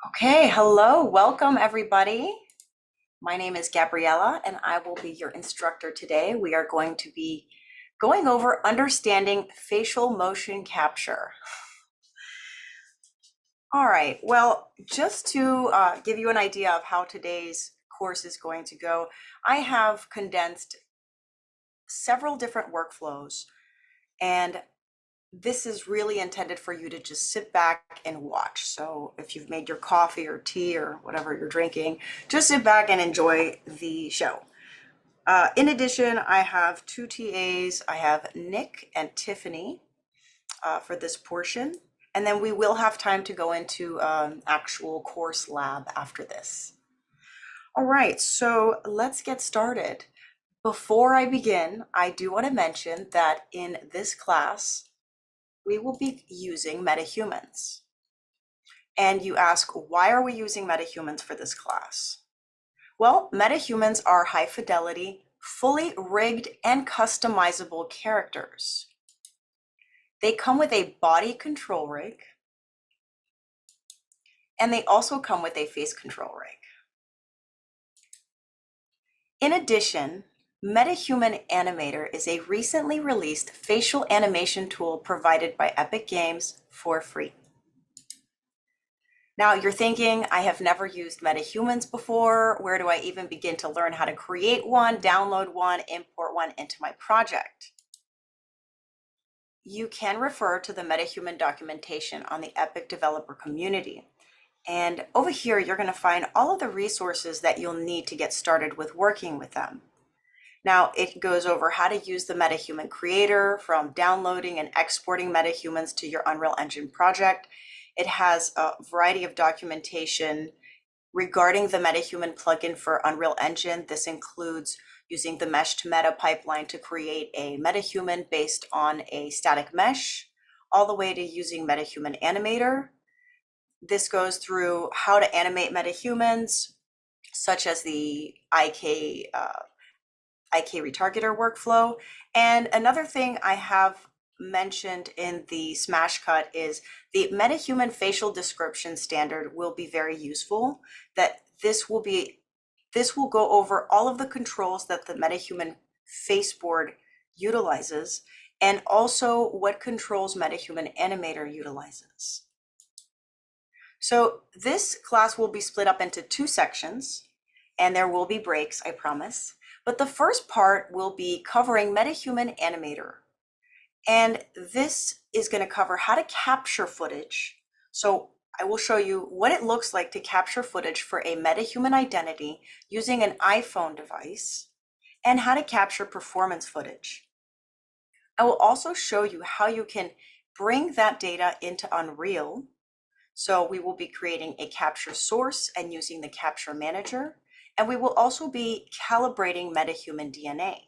Okay, hello, welcome everybody. My name is Gabriella and I will be your instructor today. We are going to be going over understanding facial motion capture. All right, well, just to give you an idea of how today's course is going to go, I have condensed several different workflows, and this is really intended for you to just sit back and watch. So if you've made your coffee or tea or whatever you're drinking, just sit back and enjoy the show. In addition, I have two TAs. I have Nick and Tiffany for this portion. And then we will have time to go into actual course lab after this. All right, so let's get started. Before I begin, I do want to mention that in this class, we will be using MetaHumans. And you ask, why are we using MetaHumans for this class? Well, MetaHumans are high fidelity, fully rigged and customizable characters. They come with a body control rig, and they also come with a face control rig. In addition, MetaHuman Animator is a recently released facial animation tool provided by Epic Games for free. Now you're thinking, I have never used MetaHumans before. Where do I even begin to learn how to create one, download one, import one into my project? You can refer to the MetaHuman documentation on the Epic developer community. And over here, you're going to find all of the resources that you'll need to get started with working with them. Now, it goes over how to use the MetaHuman creator, from downloading and exporting MetaHumans to your Unreal Engine project. It has a variety of documentation regarding the MetaHuman plugin for Unreal Engine. This includes using the mesh to meta pipeline to create a MetaHuman based on a static mesh, all the way to using MetaHuman Animator. This goes through how to animate MetaHumans, such as the IK retargeter workflow. And another thing I have mentioned in the smash cut is the MetaHuman facial description standard will be very useful. That this will go over all of the controls that the MetaHuman faceboard utilizes, and also what controls MetaHuman Animator utilizes. So this class will be split up into two sections, and there will be breaks, I promise. But the first part will be covering MetaHuman Animator. And this is going to cover how to capture footage. So I will show you what it looks like to capture footage for a MetaHuman identity using an iPhone device, and how to capture performance footage. I will also show you how you can bring that data into Unreal. So we will be creating a capture source and using the capture manager. And we will also be calibrating MetaHuman DNA.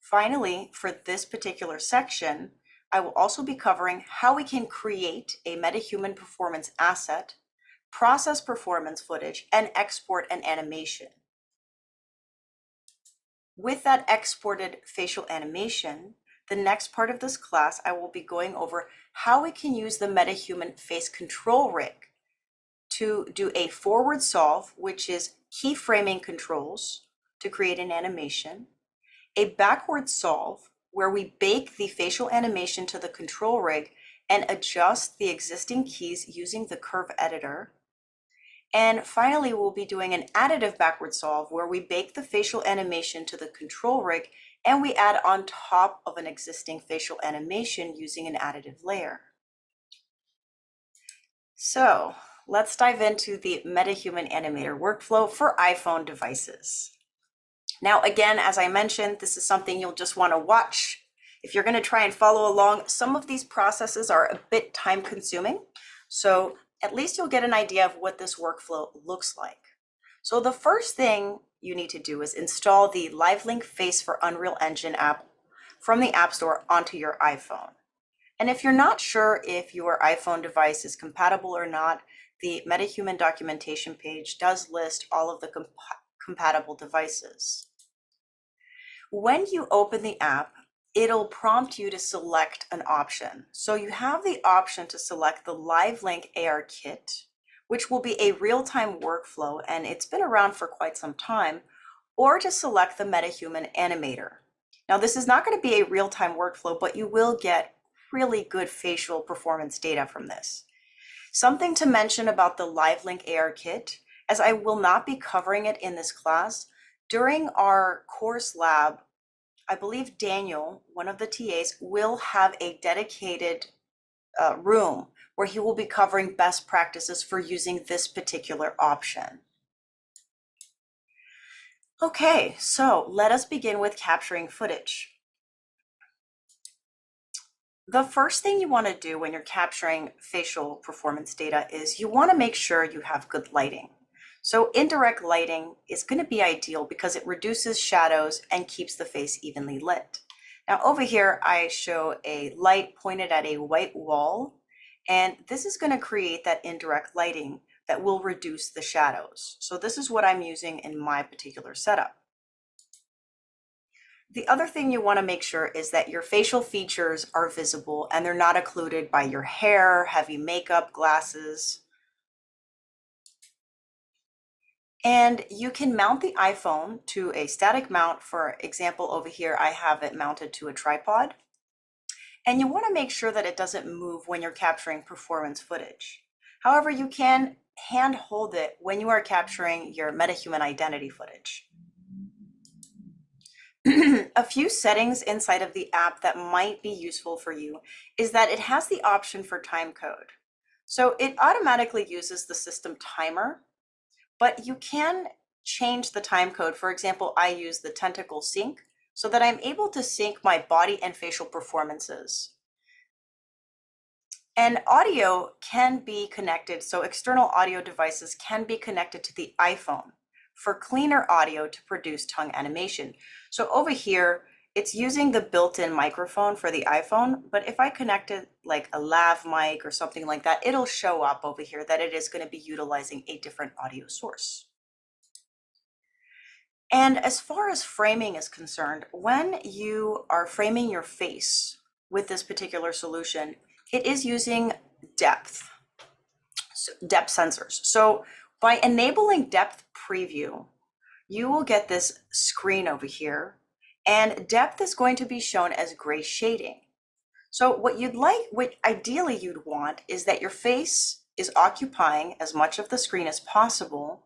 Finally, for this particular section, I will also be covering how we can create a MetaHuman performance asset, process performance footage, and export an animation. With that exported facial animation, the next part of this class, I will be going over how we can use the MetaHuman face control rig to do a forward solve, which is keyframing controls to create an animation, a backward solve, where we bake the facial animation to the control rig and adjust the existing keys using the curve editor. And finally, we'll be doing an additive backward solve, where we bake the facial animation to the control rig and we add on top of an existing facial animation using an additive layer. So let's dive into the MetaHuman Animator workflow for iPhone devices. Now, again, as I mentioned, this is something you'll just want to watch. If you're going to try and follow along, some of these processes are a bit time consuming. So at least you'll get an idea of what this workflow looks like. So the first thing you need to do is install the LiveLink Face for Unreal Engine app from the App Store onto your iPhone. And if you're not sure if your iPhone device is compatible or not, the MetaHuman documentation page does list all of the compatible devices. When you open the app, it'll prompt you to select an option. So you have the option to select the LiveLink AR Kit, which will be a real-time workflow, and it's been around for quite some time, or to select the MetaHuman Animator. Now, this is not going to be a real-time workflow, but you will get really good facial performance data from this. Something to mention about the LiveLink AR kit, as I will not be covering it in this class, during our course lab, I believe Daniel, one of the TAs, will have a dedicated room where he will be covering best practices for using this particular option. Okay, so let us begin with capturing footage. The first thing you want to do when you're capturing facial performance data is you want to make sure you have good lighting. So indirect lighting is going to be ideal because it reduces shadows and keeps the face evenly lit. Now over here, I show a light pointed at a white wall, and this is going to create that indirect lighting that will reduce the shadows. So this is what I'm using in my particular setup. The other thing you want to make sure is that your facial features are visible and they're not occluded by your hair, heavy makeup, glasses. And you can mount the iPhone to a static mount. For example, over here, I have it mounted to a tripod. And you want to make sure that it doesn't move when you're capturing performance footage. However, you can hand hold it when you are capturing your MetaHuman identity footage. A few settings inside of the app that might be useful for you is that it has the option for time code. So it automatically uses the system timer, but you can change the time code. For example, I use the tentacle sync so that I'm able to sync my body and facial performances. And audio can be connected, so external audio devices can be connected to the iPhone for cleaner audio to produce tongue animation. So over here, it's using the built-in microphone for the iPhone, but if I connected like a lav mic or something like that, it'll show up over here that it is going to be utilizing a different audio source. And as far as framing is concerned, when you are framing your face with this particular solution, it is using depth sensors. So by enabling depth preview, you will get this screen over here, and depth is going to be shown as gray shading. So what ideally you'd want is that your face is occupying as much of the screen as possible.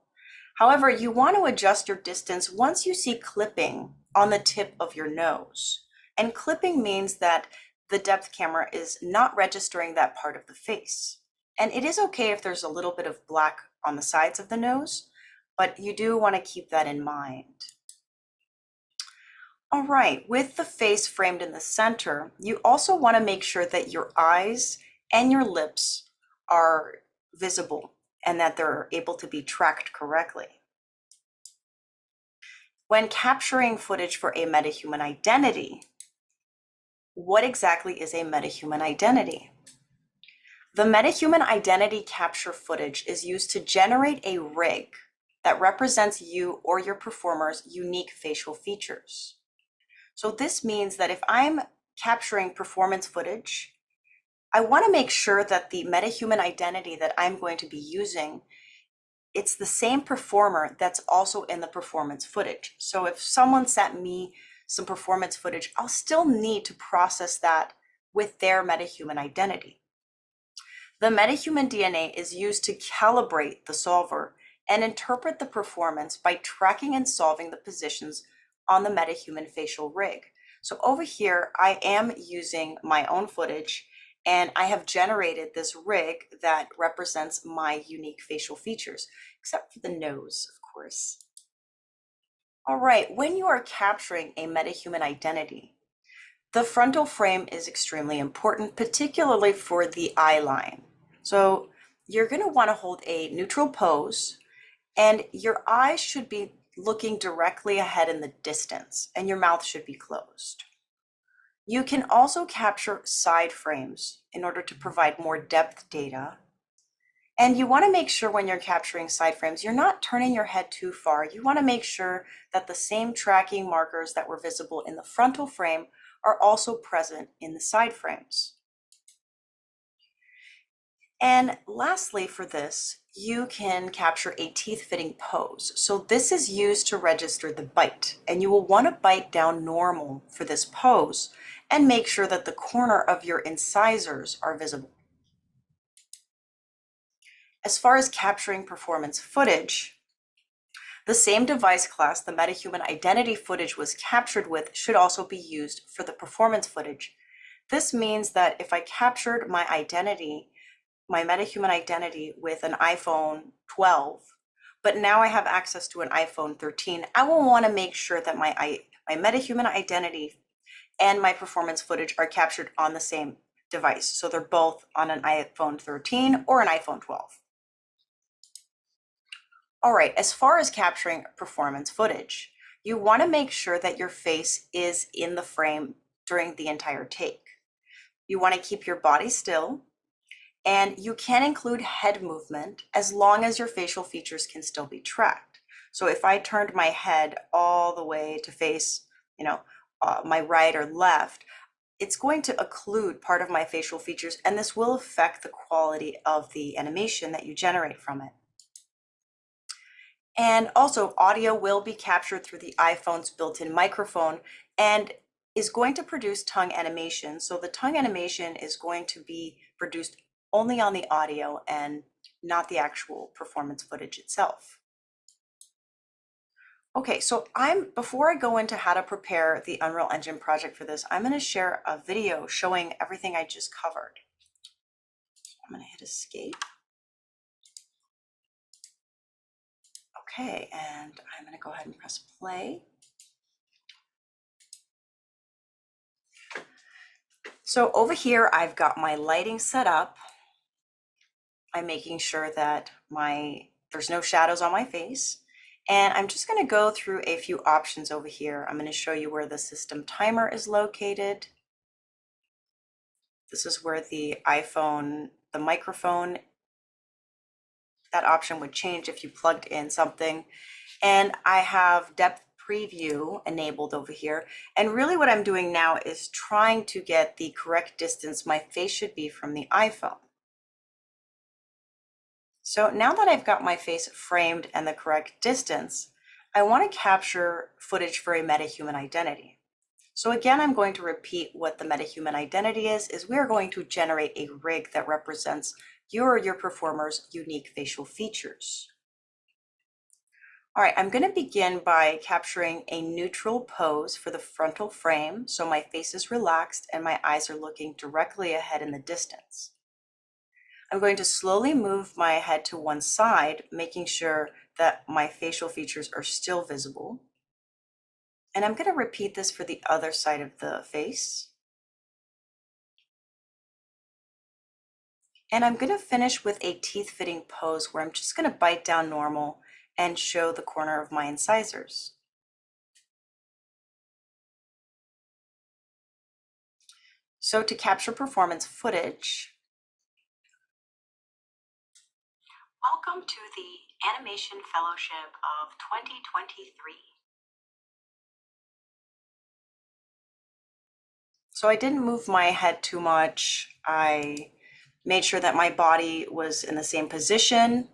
However, you want to adjust your distance once you see clipping on the tip of your nose. And clipping means that the depth camera is not registering that part of the face. And it is okay if there's a little bit of black on the sides of the nose, but you do want to keep that in mind. All right, with the face framed in the center, you also want to make sure that your eyes and your lips are visible and that they're able to be tracked correctly. When capturing footage for a MetaHuman identity, what exactly is a MetaHuman identity? The MetaHuman identity capture footage is used to generate a rig that represents you or your performer's unique facial features. So this means that if I'm capturing performance footage, I want to make sure that the MetaHuman identity that I'm going to be using, it's the same performer that's also in the performance footage. So if someone sent me some performance footage, I'll still need to process that with their MetaHuman identity. The MetaHuman DNA is used to calibrate the solver and interpret the performance by tracking and solving the positions on the MetaHuman facial rig. So over here, I am using my own footage, and I have generated this rig that represents my unique facial features, except for the nose, of course. All right, when you are capturing a MetaHuman identity, the frontal frame is extremely important, particularly for the eye line. So you're going to want to hold a neutral pose, and your eyes should be looking directly ahead in the distance, and your mouth should be closed. You can also capture side frames in order to provide more depth data. And you want to make sure when you're capturing side frames, you're not turning your head too far. You want to make sure that the same tracking markers that were visible in the frontal frame are also present in the side frames. And lastly for this, you can capture a teeth-fitting pose. So this is used to register the bite, and you will want to bite down normal for this pose and make sure that the corner of your incisors are visible. As far as capturing performance footage, the same device class the MetaHuman identity footage was captured with should also be used for the performance footage. This means that if I captured my identity, my MetaHuman identity with an iPhone 12, but now I have access to an iPhone 13, I will want to make sure that my MetaHuman identity and my performance footage are captured on the same device. So they're both on an iPhone 13 or an iPhone 12. All right, as far as capturing performance footage, you want to make sure that your face is in the frame during the entire take. You want to keep your body still, and you can include head movement as long as your facial features can still be tracked. So if I turned my head all the way to face, my right or left, it's going to occlude part of my facial features, and this will affect the quality of the animation that you generate from it. And also, audio will be captured through the iPhone's built-in microphone and is going to produce tongue animation. So the tongue animation is going to be produced only on the audio and not the actual performance footage itself. Okay, so before I go into how to prepare the Unreal Engine project for this, I'm going to share a video showing everything I just covered. I'm going to hit escape. Okay, and I'm going to go ahead and press play. So over here, I've got my lighting set up. I'm making sure that there's no shadows on my face. And I'm just going to go through a few options over here. I'm going to show you where the system timer is located. This is where the microphone, that option would change if you plugged in something. And I have depth preview enabled over here. And really what I'm doing now is trying to get the correct distance my face should be from the iPhone. So now that I've got my face framed and the correct distance, I want to capture footage for a MetaHuman identity. So again, I'm going to repeat what the MetaHuman identity is we are going to generate a rig that represents your performer's unique facial features. All right, I'm going to begin by capturing a neutral pose for the frontal frame, so my face is relaxed and my eyes are looking directly ahead in the distance. I'm going to slowly move my head to one side, making sure that my facial features are still visible. And I'm going to repeat this for the other side of the face. And I'm going to finish with a teeth-fitting pose where I'm just going to bite down normal and show the corner of my incisors. So to capture performance footage, welcome to the Animation Fellowship of 2023. So I didn't move my head too much. I made sure that my body was in the same position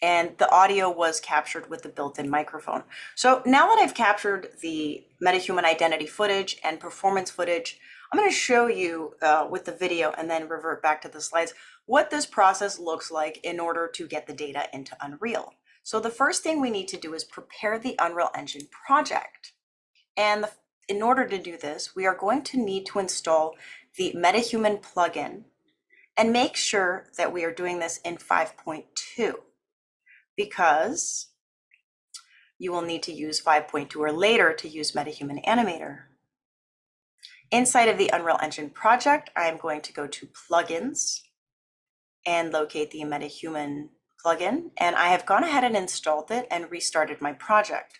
and the audio was captured with the built-in microphone. So now that I've captured the MetaHuman identity footage and performance footage, I'm going to show you with the video and then revert back to the slides what this process looks like in order to get the data into Unreal. So the first thing we need to do is prepare the Unreal Engine project. And in order to do this, we are going to need to install the MetaHuman plugin and make sure that we are doing this in 5.2 because you will need to use 5.2 or later to use MetaHuman Animator. Inside of the Unreal Engine project, I'm going to go to Plugins and locate the MetaHuman plugin. And I have gone ahead and installed it and restarted my project.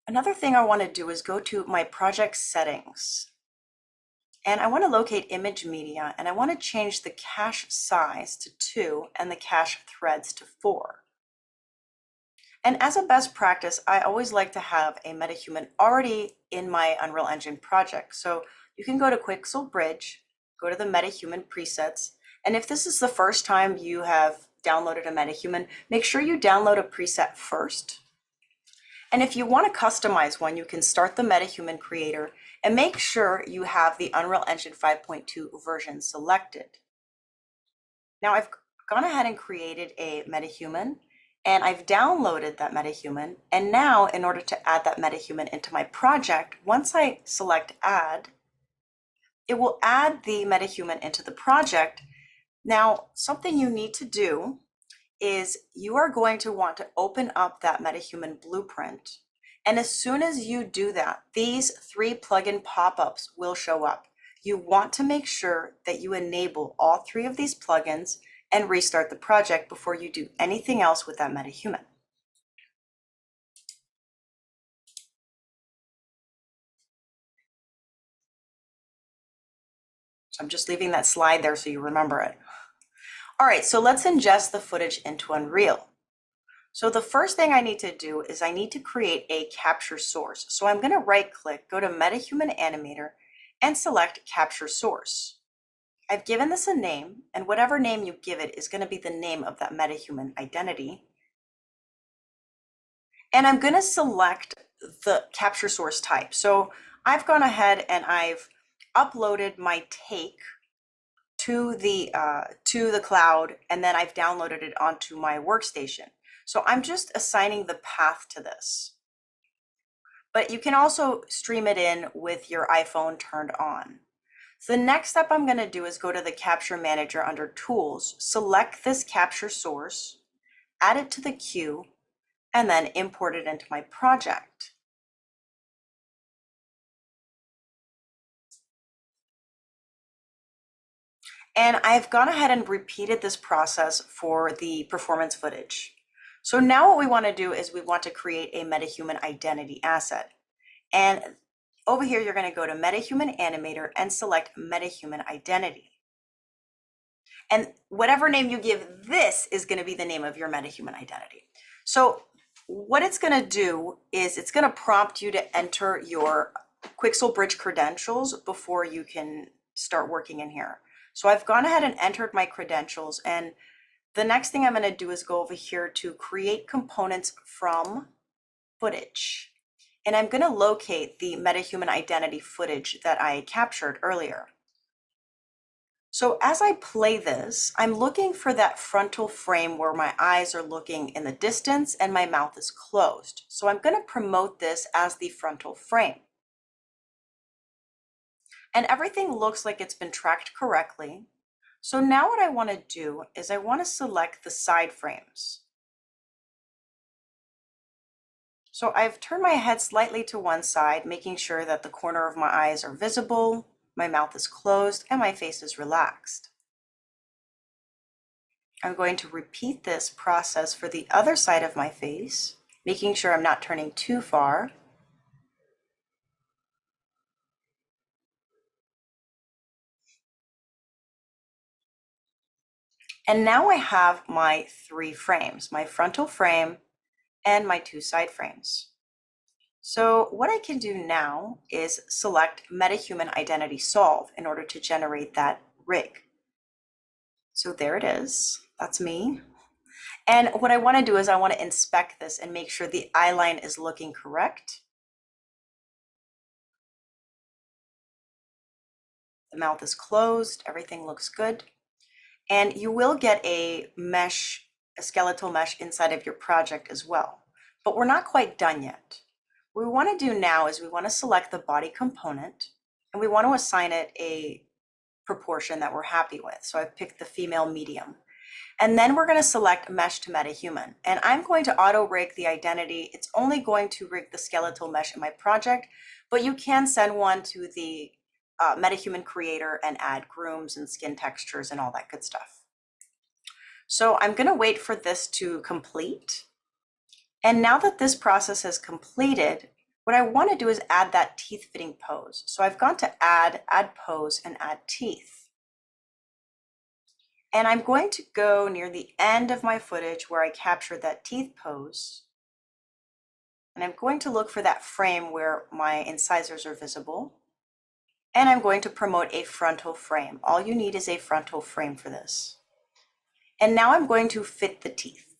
Another thing I want to do is go to my project settings. And I want to locate image media, and I want to change the cache size to 2 and the cache threads to 4. And as a best practice, I always like to have a MetaHuman already in my Unreal Engine project. So you can go to Quixel Bridge go to the MetaHuman presets. And if this is the first time you have downloaded a MetaHuman, make sure you download a preset first. And if you want to customize one, you can start the MetaHuman creator and make sure you have the Unreal Engine 5.2 version selected. Now I've gone ahead and created a MetaHuman, and I've downloaded that MetaHuman. And now in order to add that MetaHuman into my project, once I select add, it will add the MetaHuman into the project. Now, something you need to do is you are going to want to open up that MetaHuman blueprint. And as soon as you do that, these 3 plugin pop-ups will show up. You want to make sure that you enable all 3 of these plugins and restart the project before you do anything else with that MetaHuman. So I'm just leaving that slide there so you remember it. All right, so let's ingest the footage into Unreal. So the first thing I need to do is I need to create a capture source. So I'm going to right click, go to MetaHuman Animator, and select Capture Source. I've given this a name, and whatever name you give it is going to be the name of that MetaHuman identity. And I'm going to select the capture source type. So I've gone ahead and I've uploaded my take to the cloud, and then I've downloaded it onto my workstation. So I'm just assigning the path to this. But you can also stream it in with your iPhone turned on. So the next step I'm going to do is go to the Capture Manager under Tools, select this capture source, add it to the queue, and then import it into my project. And I've gone ahead and repeated this process for the performance footage. So now what we want to do is we want to create a MetaHuman identity asset. And over here, you're going to go to MetaHuman Animator and select MetaHuman Identity. And whatever name you give this is going to be the name of your MetaHuman identity. So what it's going to do is it's going to prompt you to enter your Quixel Bridge credentials before you can start working in here. So I've gone ahead and entered my credentials, and the next thing I'm going to do is go over here to create components from footage. And I'm going to locate the MetaHuman identity footage that I captured earlier. So as I play this, I'm looking for that frontal frame where my eyes are looking in the distance and my mouth is closed. So I'm going to promote this as the frontal frame. And everything looks like it's been tracked correctly. So now what I want to do is I want to select the side frames. So I've turned my head slightly to one side, making sure that the corner of my eyes are visible, my mouth is closed, and my face is relaxed. I'm going to repeat this process for the other side of my face, making sure I'm not turning too far. And now I have my 3 frames, my frontal frame and my 2 side frames. So what I can do now is select MetaHuman Identity Solve in order to generate that rig. So there it is, that's me. And what I want to do is I want to inspect this and make sure the eye line is looking correct. The mouth is closed, everything looks good. And you will get a mesh, a skeletal mesh inside of your project as well. But we're not quite done yet. What we want to do now is we want to select the body component and we want to assign it a proportion that we're happy with. So I've picked the female medium. And then we're going to select mesh to MetaHuman. And I'm going to auto rig the identity. It's only going to rig the skeletal mesh in my project, but you can send one to the MetaHuman creator and add grooms and skin textures and all that good stuff. So I'm going to wait for this to complete. And now that this process has completed, what I want to do is add that teeth fitting pose. So I've gone to add pose, and add teeth. And I'm going to go near the end of my footage where I captured that teeth pose. And I'm going to look for that frame where my incisors are visible. And I'm going to promote a frontal frame. All you need is a frontal frame for this. And now I'm going to fit the teeth.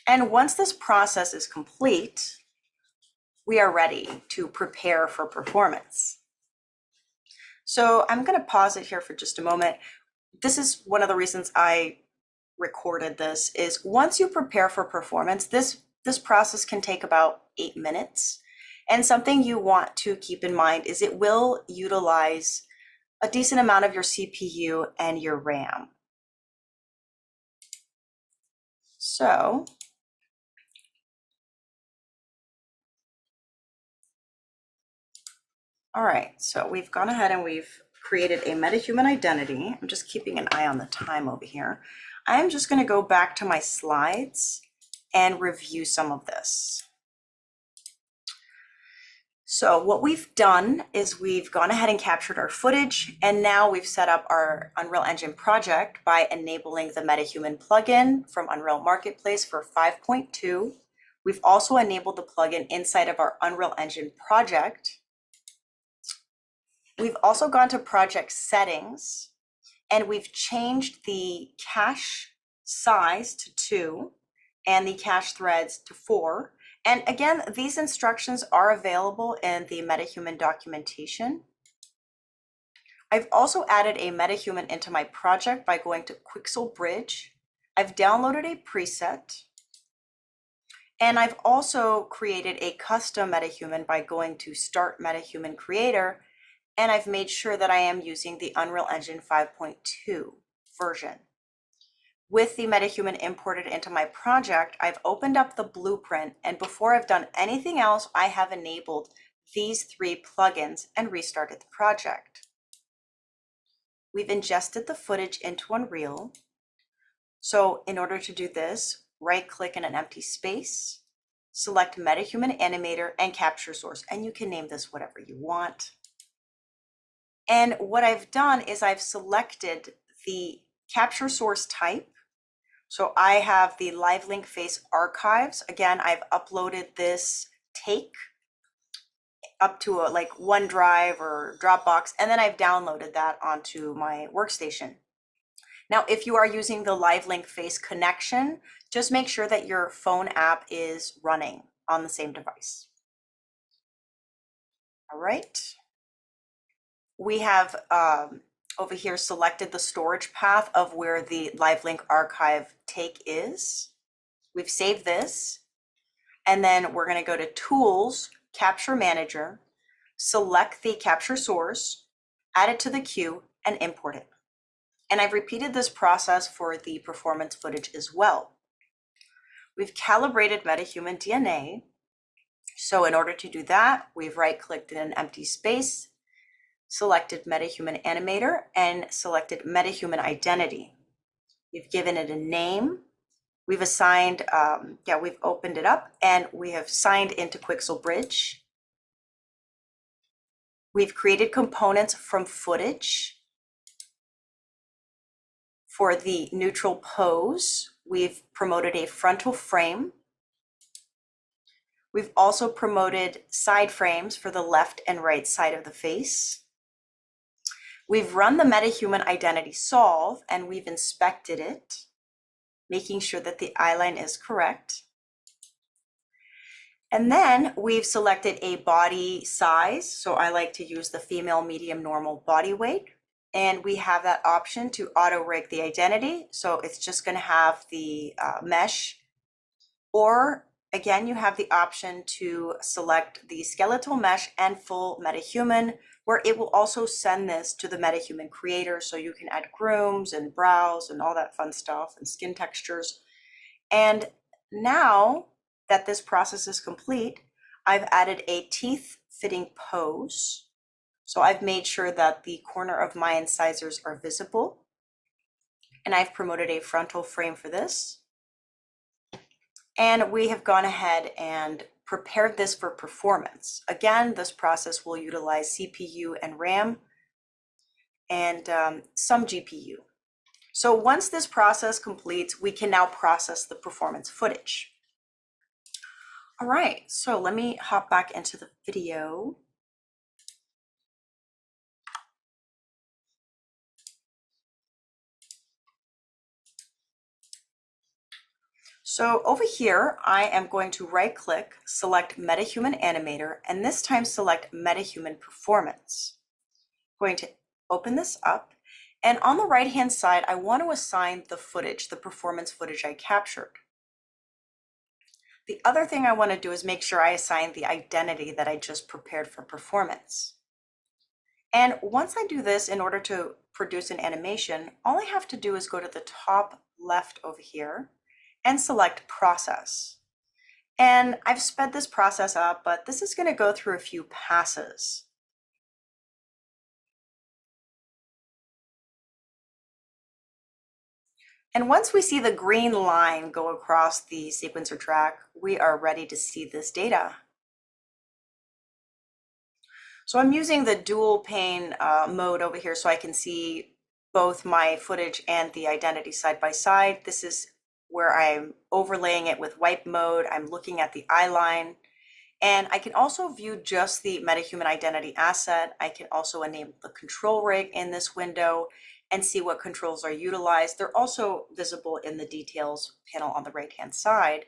And once this process is complete, we are ready to prepare for performance. So I'm going to pause it here for just a moment. This is one of the reasons I recorded this, is once you prepare for performance, this process can take about 8 minutes. And something you want to keep in mind is it will utilize a decent amount of your CPU and your RAM. So all right, so we've gone ahead and we've created a MetaHuman identity. I'm just keeping an eye on the time over here. I'm just going to go back to my slides and review some of this. So what we've done is we've gone ahead and captured our footage, and now we've set up our Unreal Engine project by enabling the MetaHuman plugin from Unreal Marketplace for 5.2. We've also enabled the plugin inside of our Unreal Engine project. We've also gone to project settings, and we've changed the cache size to 2 and the cache threads to 4. And again, these instructions are available in the MetaHuman documentation. I've also added a MetaHuman into my project by going to Quixel Bridge. I've downloaded a preset, and I've also created a custom MetaHuman by going to Start MetaHuman Creator, and I've made sure that I am using the Unreal Engine 5.2 version. With the MetaHuman imported into my project, I've opened up the blueprint, and before I've done anything else, I have enabled these 3 plugins and restarted the project. We've ingested the footage into Unreal. So in order to do this, right-click in an empty space, select MetaHuman Animator and Capture Source, and you can name this whatever you want. And what I've done is I've selected the capture source type. So I have the live link face archives. Again, I've uploaded this take up to like OneDrive or Dropbox, and then I've downloaded that onto my workstation. Now, if you are using the live link face connection, just make sure that your phone app is running on the same device. All right. We have over here selected the storage path of where the live link archive take is. We've saved this, and then we're going to go to Tools, Capture Manager, select the capture source, add it to the queue, and import it. And I've repeated this process for the performance footage as well. We've calibrated MetaHuman DNA. So in order to do that, we've right-clicked in an empty space, selected MetaHuman Animator, and selected MetaHuman Identity. We've given it a name. We've assigned, we've opened it up, and we have signed into Quixel Bridge. We've created components from footage. For the neutral pose, we've promoted a frontal frame. We've also promoted side frames for the left and right side of the face. We've run the MetaHuman Identity Solve, and we've inspected it, making sure that the eyeline is correct. And then we've selected a body size. So I like to use the female medium normal body weight. And we have that option to auto rig the identity. So it's just going to have the mesh. Or again, you have the option to select the skeletal mesh and full MetaHuman, where it will also send this to the MetaHuman creator. So you can add grooms and brows and all that fun stuff and skin textures. And now that this process is complete, I've added a teeth fitting pose. So I've made sure that the corner of my incisors are visible, and I've promoted a frontal frame for this. And we have gone ahead and prepared this for performance. Again, this process will utilize CPU and RAM and some GPU. So once this process completes, we can now process the performance footage. All right, so let me hop back into the video. So over here, I am going to right click, select MetaHuman Animator, and this time select MetaHuman Performance. I'm going to open this up, and on the right-hand side, I want to assign the footage, the performance footage I captured. The other thing I want to do is make sure I assign the identity that I just prepared for performance. And once I do this, in order to produce an animation, all I have to do is go to the top left over here and select Process. And I've sped this process up, but this is going to go through a few passes. And once we see the green line go across the sequencer track, we are ready to see this data. So I'm using the dual pane mode over here so I can see both my footage and the identity side by side. This is where I'm overlaying it with wipe mode. I'm looking at the eye line. And I can also view just the MetaHuman identity asset. I can also enable the control rig in this window and see what controls are utilized. They're also visible in the details panel on the right-hand side.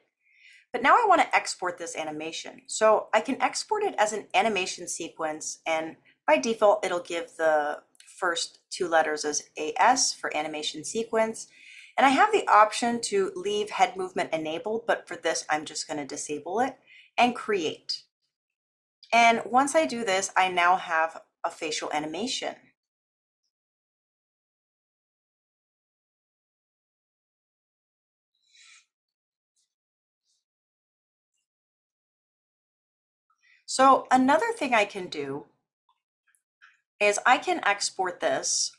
But now I want to export this animation. So I can export it as an animation sequence, and by default, it'll give the first two letters as AS for animation sequence. And I have the option to leave head movement enabled, but for this, I'm just going to disable it and create. And once I do this, I now have a facial animation. So another thing I can do is I can export this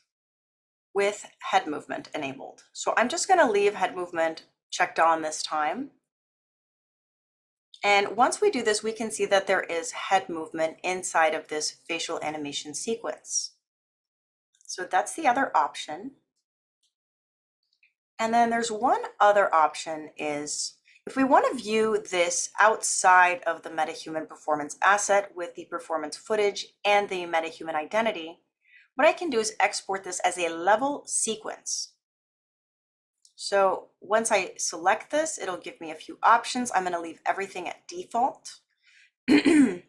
with head movement enabled. So I'm just going to leave head movement checked on this time. And once we do this, we can see that there is head movement inside of this facial animation sequence. So that's the other option. And then there's one other option is if we want to view this outside of the MetaHuman performance asset with the performance footage and the MetaHuman identity, what I can do is export this as a level sequence. So once I select this, it'll give me a few options. I'm going to leave everything at default. And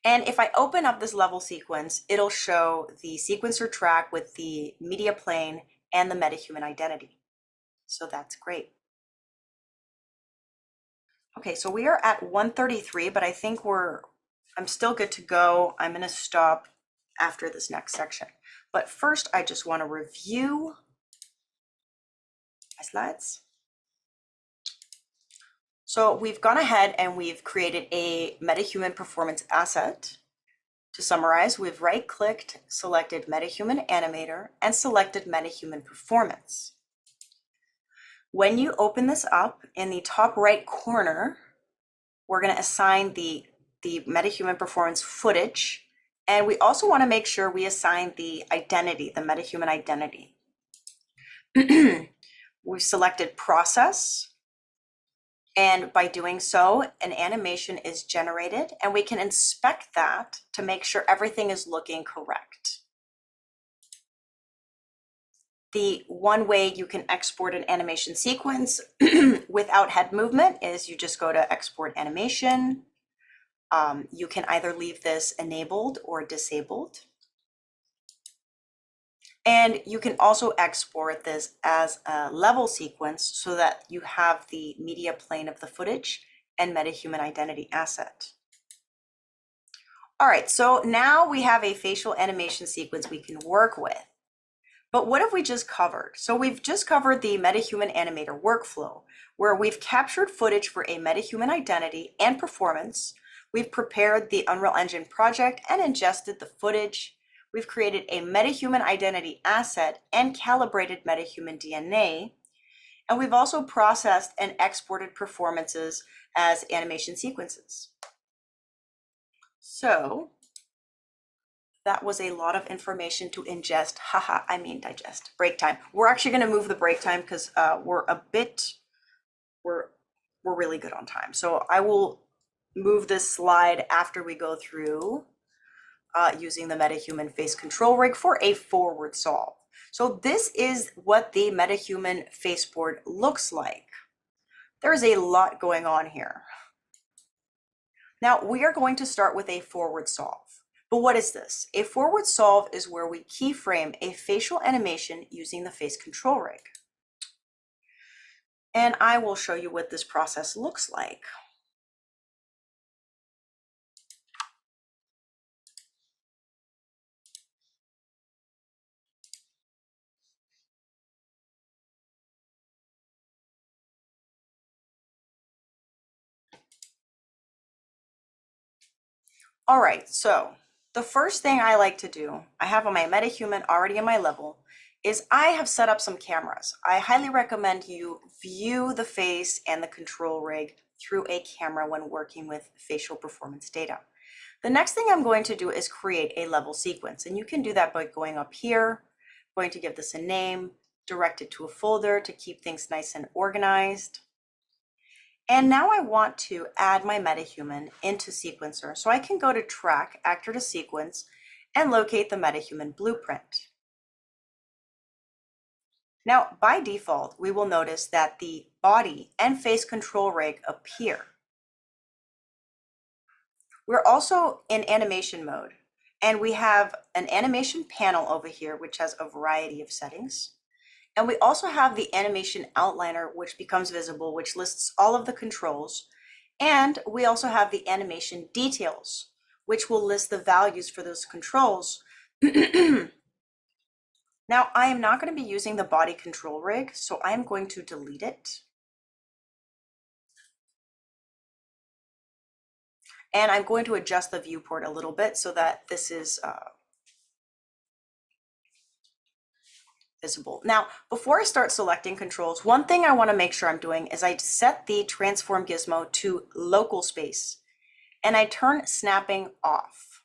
if I open up this level sequence, it'll show the sequencer track with the media plane and the MetaHuman identity. So that's great. Okay, so we are at 133, but I think I'm still good to go. I'm going to stop after this next section. But first, I just want to review my slides. So we've gone ahead and we've created a MetaHuman performance asset. To summarize, we've right-clicked, selected MetaHuman Animator, and selected MetaHuman Performance. When you open this up, in the top right corner, we're going to assign the MetaHuman Performance footage, and we also want to make sure we assign the identity, the MetaHuman identity. We've selected Process, and by doing so, an animation is generated, and we can inspect that to make sure everything is looking correct. The one way you can export an animation sequence without head movement is you just go to Export Animation. You can either leave this enabled or disabled. And you can also export this as a level sequence so that you have the media plane of the footage and MetaHuman identity asset. All right, so now we have a facial animation sequence we can work with. But what have we just covered? So we've just covered the MetaHuman Animator workflow, where we've captured footage for a MetaHuman identity and performance. We've prepared the Unreal Engine project and ingested the footage. We've created a MetaHuman identity asset and calibrated MetaHuman DNA. And we've also processed and exported performances as animation sequences. So that was a lot of information to ingest. Digest. Break time. We're actually going to move the break time because we're really good on time. So I will move this slide after we go through using the MetaHuman face control rig for a forward solve. So this is what the MetaHuman faceboard looks like. There is a lot going on here. Now we are going to start with a forward solve. But what is this? A forward solve is where we keyframe a facial animation using the face control rig. And I will show you what this process looks like. All right, so the first thing I like to do, I have on my MetaHuman already in my level, is I have set up some cameras. I highly recommend you view the face and the control rig through a camera when working with facial performance data. The next thing I'm going to do is create a level sequence, and you can do that by going up here, going to give this a name, direct it to a folder to keep things nice and organized. And now I want to add my MetaHuman into Sequencer. So I can go to Track, Actor to Sequence, and locate the MetaHuman blueprint. Now, by default, we will notice that the body and face control rig appear. We're also in animation mode, and we have an animation panel over here, which has a variety of settings. And we also have the animation outliner, which becomes visible, which lists all of the controls. And we also have the animation details, which will list the values for those controls. Now, I am not going to be using the body control rig, so I am going to delete it. And I'm going to adjust the viewport a little bit so that this is visible. Now, before I start selecting controls, one thing I want to make sure I'm doing is I set the transform gizmo to local space and I turn snapping off.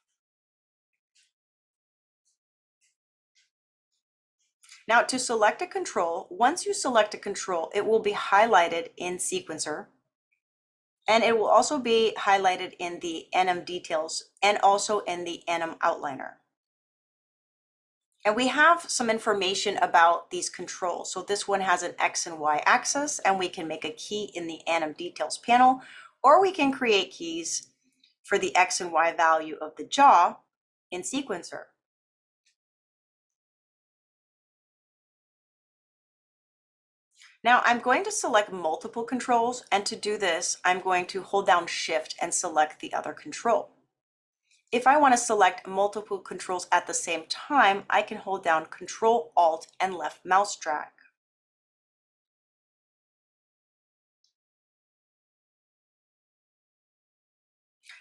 Now, to select a control, once you select a control, it will be highlighted in Sequencer, and it will also be highlighted in the anim details and also in the anim outliner. And we have some information about these controls. So this one has an X and Y axis, and we can make a key in the anim details panel, or we can create keys for the X and Y value of the jaw in Sequencer. Now I'm going to select multiple controls, and to do this, I'm going to hold down Shift and select the other control. If I want to select multiple controls at the same time, I can hold down Control, Alt, and left mouse drag.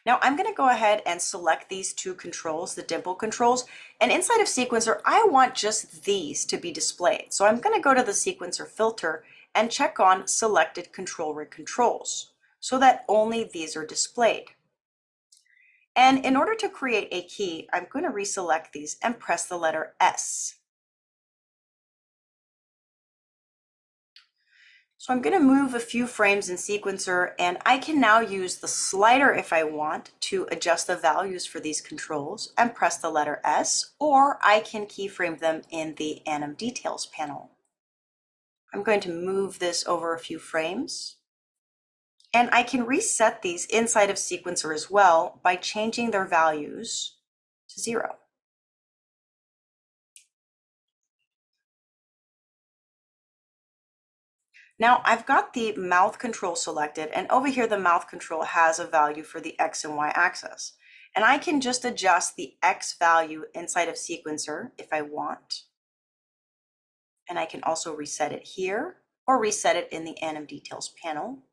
Now I'm going to go ahead and select these two controls, the dimple controls, and inside of Sequencer, I want just these to be displayed. So I'm going to go to the Sequencer filter and check on Selected Control Rig Controls so that only these are displayed. And in order to create a key, I'm going to reselect these and press the letter S. So I'm going to move a few frames in Sequencer, and I can now use the slider if I want to adjust the values for these controls and press the letter S, or I can keyframe them in the anim details panel. I'm going to move this over a few frames. And I can reset these inside of Sequencer as well by changing their values to 0. Now I've got the mouth control selected, and over here the mouth control has a value for the X and Y axis. And I can just adjust the X value inside of Sequencer if I want. And I can also reset it here or reset it in the anim details panel.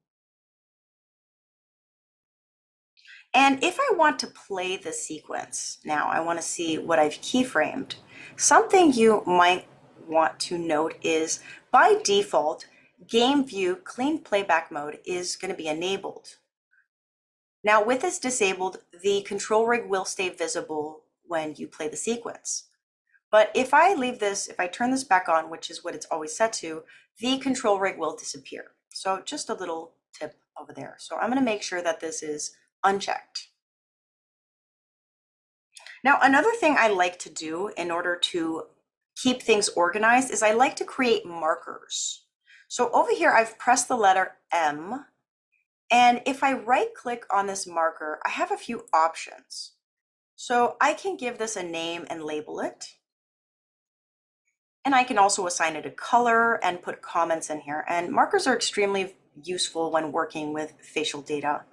And if I want to play the sequence, now I want to see what I've keyframed. Something you might want to note is by default, Game View Clean Playback Mode is going to be enabled. Now with this disabled, the control rig will stay visible when you play the sequence. But if I leave this, if I turn this back on, which is what it's always set to, the control rig will disappear. So just a little tip over there. So I'm going to make sure that this is unchecked. Now, another thing I like to do in order to keep things organized is I like to create markers. So over here, I've pressed the letter M, and if I right click on this marker, I have a few options. So I can give this a name and label it. And I can also assign it a color and put comments in here. And markers are extremely useful when working with facial data.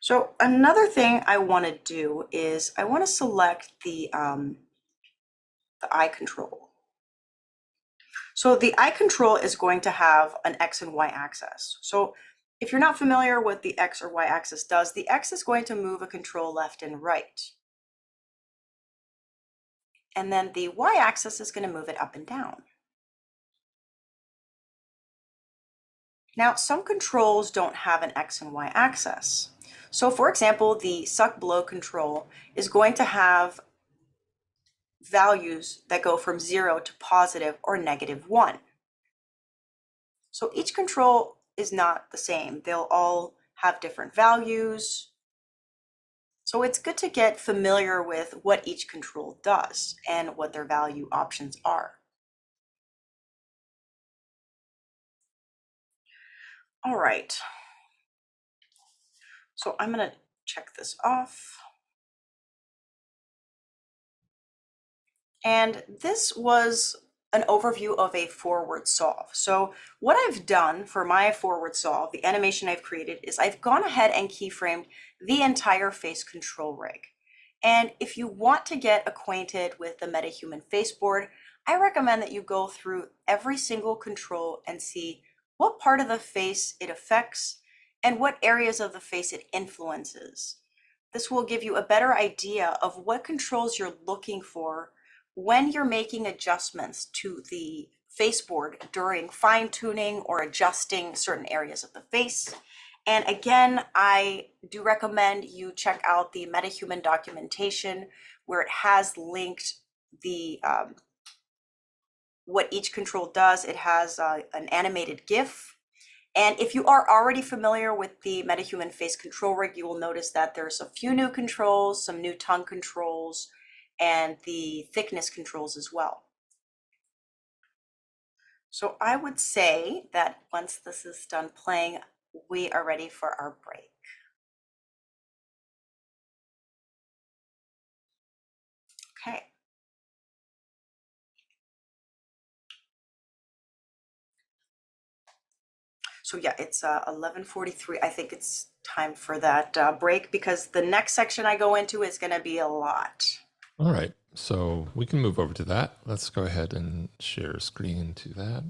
So another thing I want to do is I want to select the eye control. So the eye control is going to have an X and Y axis. So if you're not familiar with the X or Y axis does, the X is going to move a control left and right. And then the Y axis is going to move it up and down. Now, some controls don't have an X and Y axis. So for example, the suck blow control is going to have values that go from 0 to positive or -1. So each control is not the same. They'll all have different values. So it's good to get familiar with what each control does and what their value options are. All right. So I'm going to check this off. And this was an overview of a forward solve. So what I've done for my forward solve, the animation I've created, is I've gone ahead and keyframed the entire face control rig. And if you want to get acquainted with the MetaHuman faceboard, I recommend that you go through every single control and see what part of the face it affects and what areas of the face it influences. This will give you a better idea of what controls you're looking for when you're making adjustments to the faceboard during fine tuning or adjusting certain areas of the face. And again, I do recommend you check out the MetaHuman documentation where it has linked the what each control does. It has an animated GIF. And if you are already familiar with the MetaHuman face control rig, you will notice that there's a few new controls, some new tongue controls, and the thickness controls as well. So I would say that once this is done playing, we are ready for our break. Okay. So yeah, it's 11:43. I think it's time for that break because the next section I go into is going to be a lot. All right, so we can move over to that. Let's go ahead and share screen to that.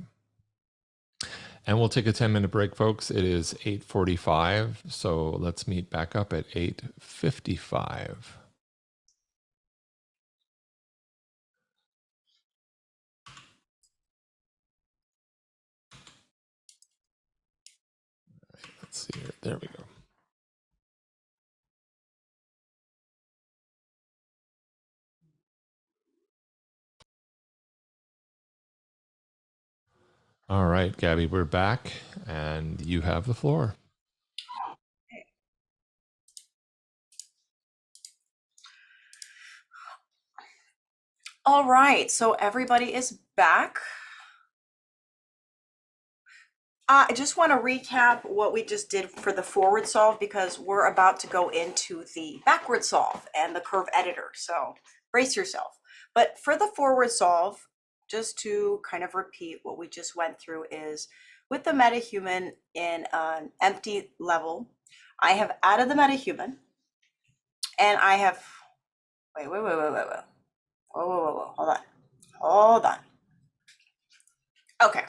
And we'll take a 10-minute break, folks. It is 8:45, so let's meet back up at 8:55. Let's see here. There we go. All right, Gabby, we're back, and you have the floor. All right, so everybody is back. I just want to recap what we just did for the forward solve because we're about to go into the backward solve and the curve editor. So brace yourself. But for the forward solve, just to kind of repeat what we just went through is with the MetaHuman in an empty level, I have added the MetaHuman and I have, wait, whoa, hold on. Okay.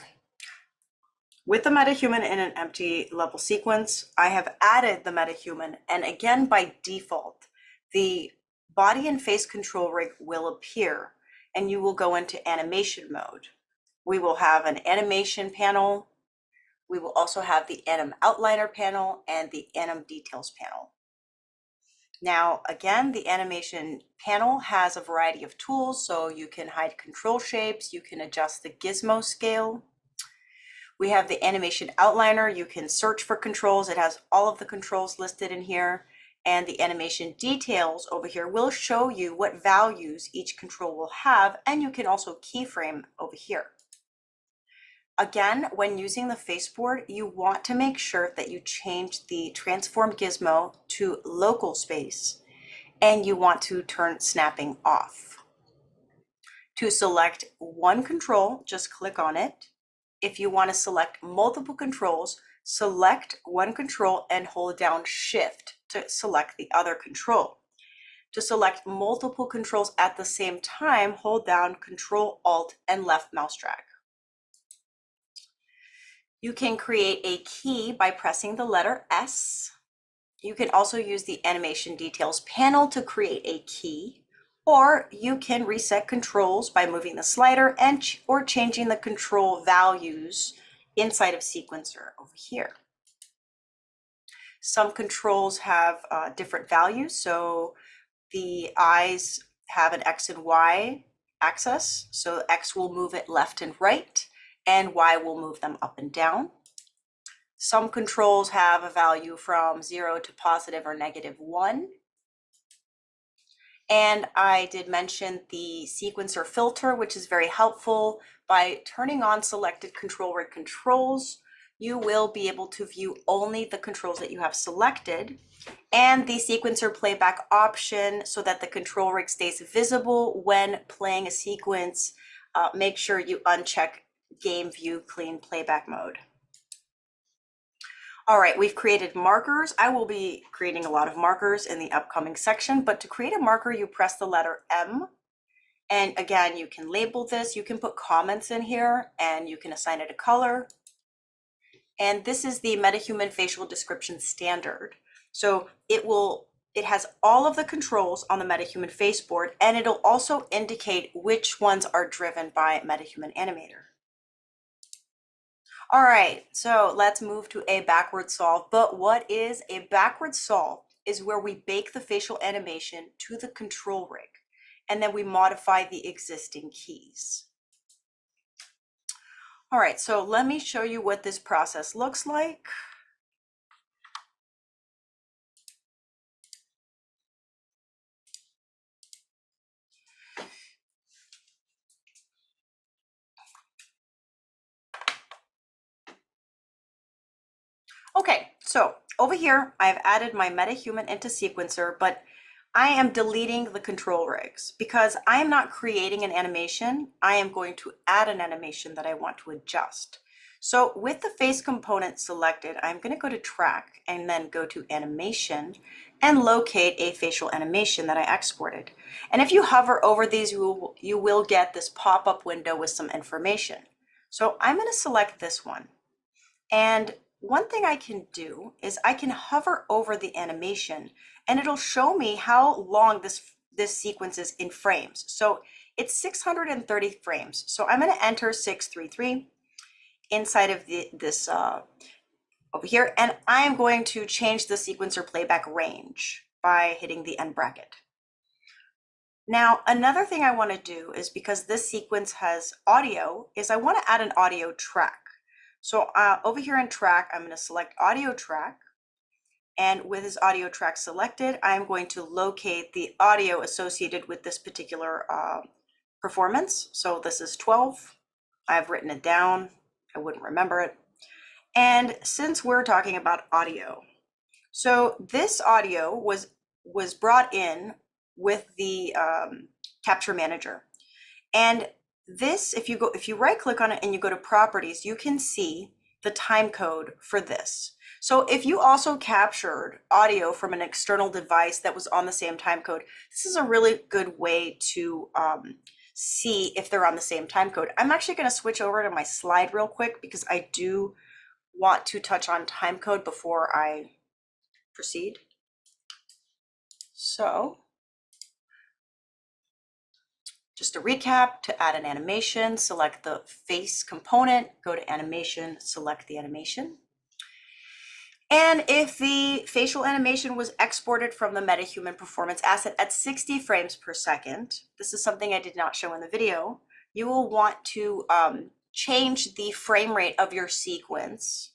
With the MetaHuman in an empty level sequence, I have added the MetaHuman, and again, by default, the body and face control rig will appear, and you will go into animation mode. We will have an animation panel. We will also have the anim outliner panel and the anim details panel. Now, again, the animation panel has a variety of tools, so you can hide control shapes, you can adjust the gizmo scale. We have the animation outliner. You can search for controls. It has all of the controls listed in here. and the animation details over here will show you what values each control will have, and you can also keyframe over here. Again, when using the faceboard, you want to make sure that you change the transform gizmo to local space, and you want to turn snapping off. To select one control, just click on it. If you want to select multiple controls, select one control and hold down Shift to select the other control. To select multiple controls at the same time, hold down Control, Alt, and left mouse drag. You can create a key by pressing the letter S. You can also use the animation details panel to create a key, or you can reset controls by moving the slider or changing the control values inside of sequencer over here. Some controls have different values, so the eyes have an X and Y axis, so X will move it left and right, and Y will move them up and down. Some controls have a value from 0 to positive or -1. And I did mention the sequencer filter, which is very helpful. By turning on selected control rig controls, you will be able to view only the controls that you have selected, and the sequencer playback option so that the control rig stays visible when playing a sequence. Make sure you uncheck game view clean playback mode. All right, we've created markers. I will be creating a lot of markers in the upcoming section, but to create a marker, you press the letter M. And again, you can label this, you can put comments in here, and you can assign it a color. And this is the MetaHuman facial description standard. So it has all of the controls on the MetaHuman faceboard, and it'll also indicate which ones are driven by MetaHuman Animator. All right, so let's move to a backward solve. But what is a backward solve is where we bake the facial animation to the control rig, and then we modify the existing keys. All right, so let me show you what this process looks like. Okay, so over here, I've added my MetaHuman into sequencer, but I am deleting the control rigs because I am not creating an animation. I am going to add an animation that I want to adjust. So with the face component selected, I'm going to go to track and then go to animation and locate a facial animation that I exported. And if you hover over these, you will get this pop-up window with some information. So I'm going to select this one. And one thing I can do is I can hover over the animation and it'll show me how long this sequence is in frames. So it's 630 frames. So I'm going to enter 633 inside of this over here, and I am going to change the sequencer playback range by hitting the end bracket. Now, another thing I want to do is, because this sequence has audio, is I want to add an audio track. So over here in track, I'm going to select audio track. And with this audio track selected, I'm going to locate the audio associated with this particular performance. So this is 12. I've written it down. I wouldn't remember it. And since we're talking about audio, so this audio was brought in with the capture manager. And this, if you right click on it and you go to properties, you can see the time code for this. So if you also captured audio from an external device that was on the same time code, this is a really good way to see if they're on the same time code. I'm actually going to switch over to my slide real quick because I do want to touch on time code before I proceed. So just to recap, to add an animation, select the face component, go to animation, select the animation. And if the facial animation was exported from the MetaHuman performance asset at 60 frames per second, this is something I did not show in the video, you will want to change the frame rate of your sequence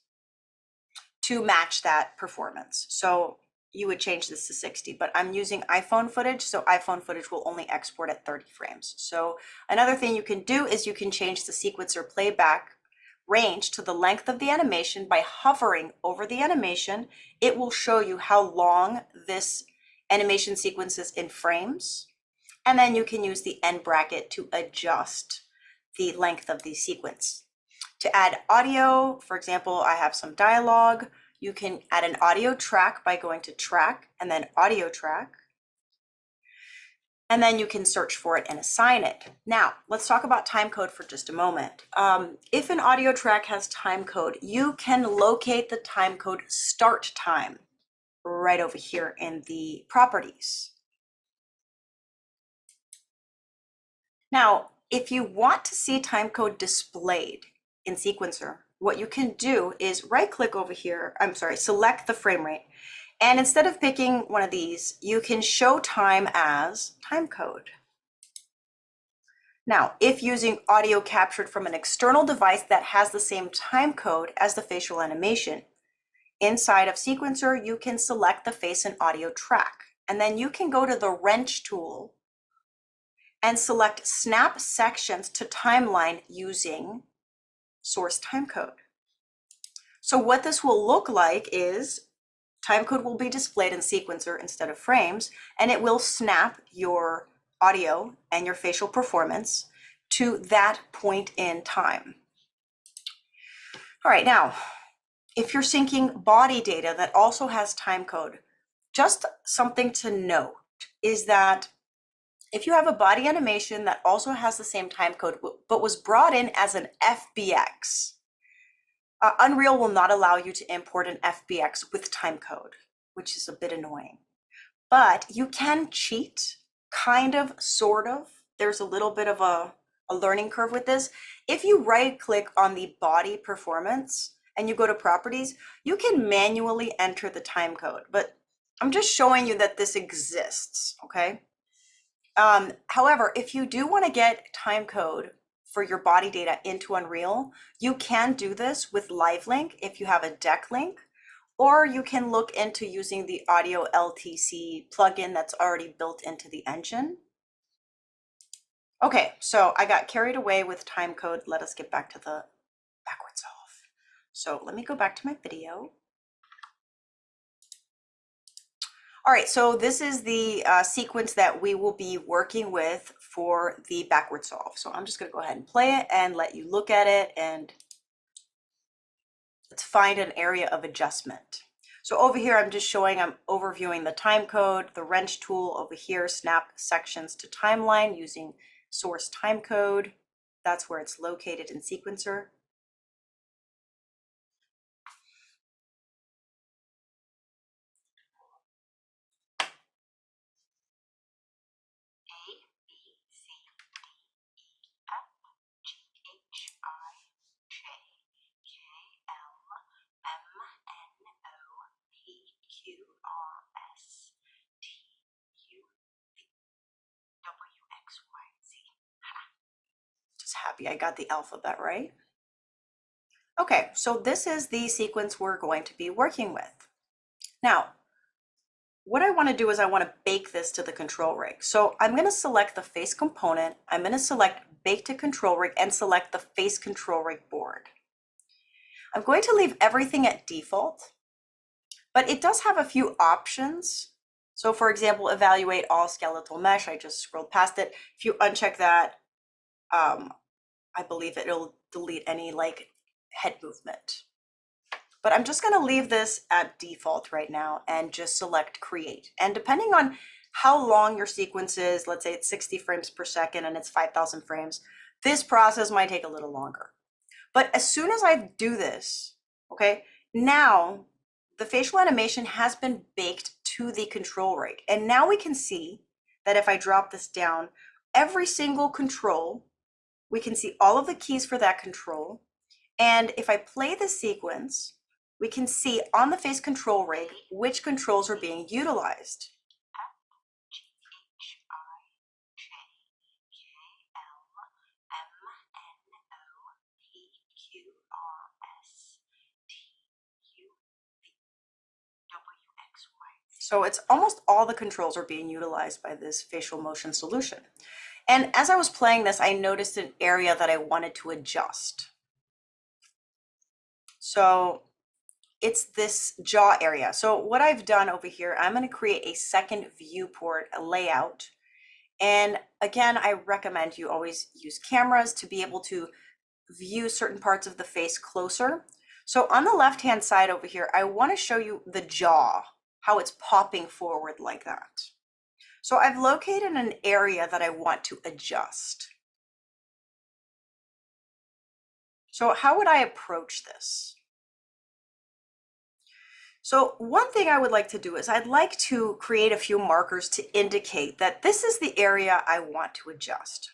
to match that performance. So you would change this to 60, but I'm using iPhone footage, so iPhone footage will only export at 30 frames. So another thing you can do is you can change the sequencer playback range to the length of the animation by hovering over the animation. It will show you how long this animation sequence is in frames. And then you can use the end bracket to adjust the length of the sequence. To add audio, for example, I have some dialogue. You can add an audio track by going to track and then audio track. And then you can search for it and assign it. Now, let's talk about timecode for just a moment. If an audio track has timecode, you can locate the timecode start time right over here in the properties. Now, if you want to see timecode displayed in Sequencer, what you can do is right-click over here, select the frame rate, and instead of picking one of these, you can show time as timecode. Now, if using audio captured from an external device that has the same timecode as the facial animation, inside of Sequencer, you can select the face and audio track, and then you can go to the wrench tool and select snap sections to timeline using source timecode. So what this will look like is timecode will be displayed in Sequencer instead of frames, and it will snap your audio and your facial performance to that point in time. All right, now, if you're syncing body data that also has timecode, just something to note is that if you have a body animation that also has the same timecode, but was brought in as an FBX, Unreal will not allow you to import an FBX with timecode, which is a bit annoying. But you can cheat, kind of, sort of. There's a little bit of a learning curve with this. If you right-click on the body performance and you go to properties, you can manually enter the timecode. But I'm just showing you that this exists, okay? However, if you do want to get timecode for your body data into Unreal, you can do this with LiveLink if you have a deck link, or you can look into using the Audio LTC plugin that's already built into the engine. Okay, so I got carried away with timecode. Let us get back to the backward solve. So let me go back to my video. All right, so this is the sequence that we will be working with for the backward solve. So I'm just gonna go ahead and play it and let you look at it, and let's find an area of adjustment. So over here, I'm just showing, I'm overviewing the timecode, the wrench tool over here, snap sections to timeline using source timecode. That's where it's located in Sequencer. Just happy I got the alphabet right. Okay, so this is the sequence we're going to be working with. Now, what I want to do is I want to bake this to the control rig. So I'm going to select the face component. I'm going to select bake to control rig and select the face control rig board. I'm going to leave everything at default, but it does have a few options. So for example, evaluate all skeletal mesh. I just scrolled past it. If you uncheck that, I believe it'll delete any like head movement. But I'm just going to leave this at default right now and just select create. And depending on how long your sequence is, let's say it's 60 frames per second and it's 5,000 frames, this process might take a little longer. But as soon as I do this, okay, now the facial animation has been baked to the control rig. And now we can see that if I drop this down, every single control, we can see all of the keys for that control. And if I play the sequence, we can see on the face control rig which controls are being utilized. So it's almost all the controls are being utilized by this facial motion solution. And as I was playing this, I noticed an area that I wanted to adjust. So it's this jaw area. So what I've done over here, I'm going to create a second viewport, a layout. And again, I recommend you always use cameras to be able to view certain parts of the face closer. So on the left-hand side over here, I want to show you the jaw, how it's popping forward like that. So I've located an area that I want to adjust. So how would I approach this? So one thing I would like to do is I'd like to create a few markers to indicate that this is the area I want to adjust.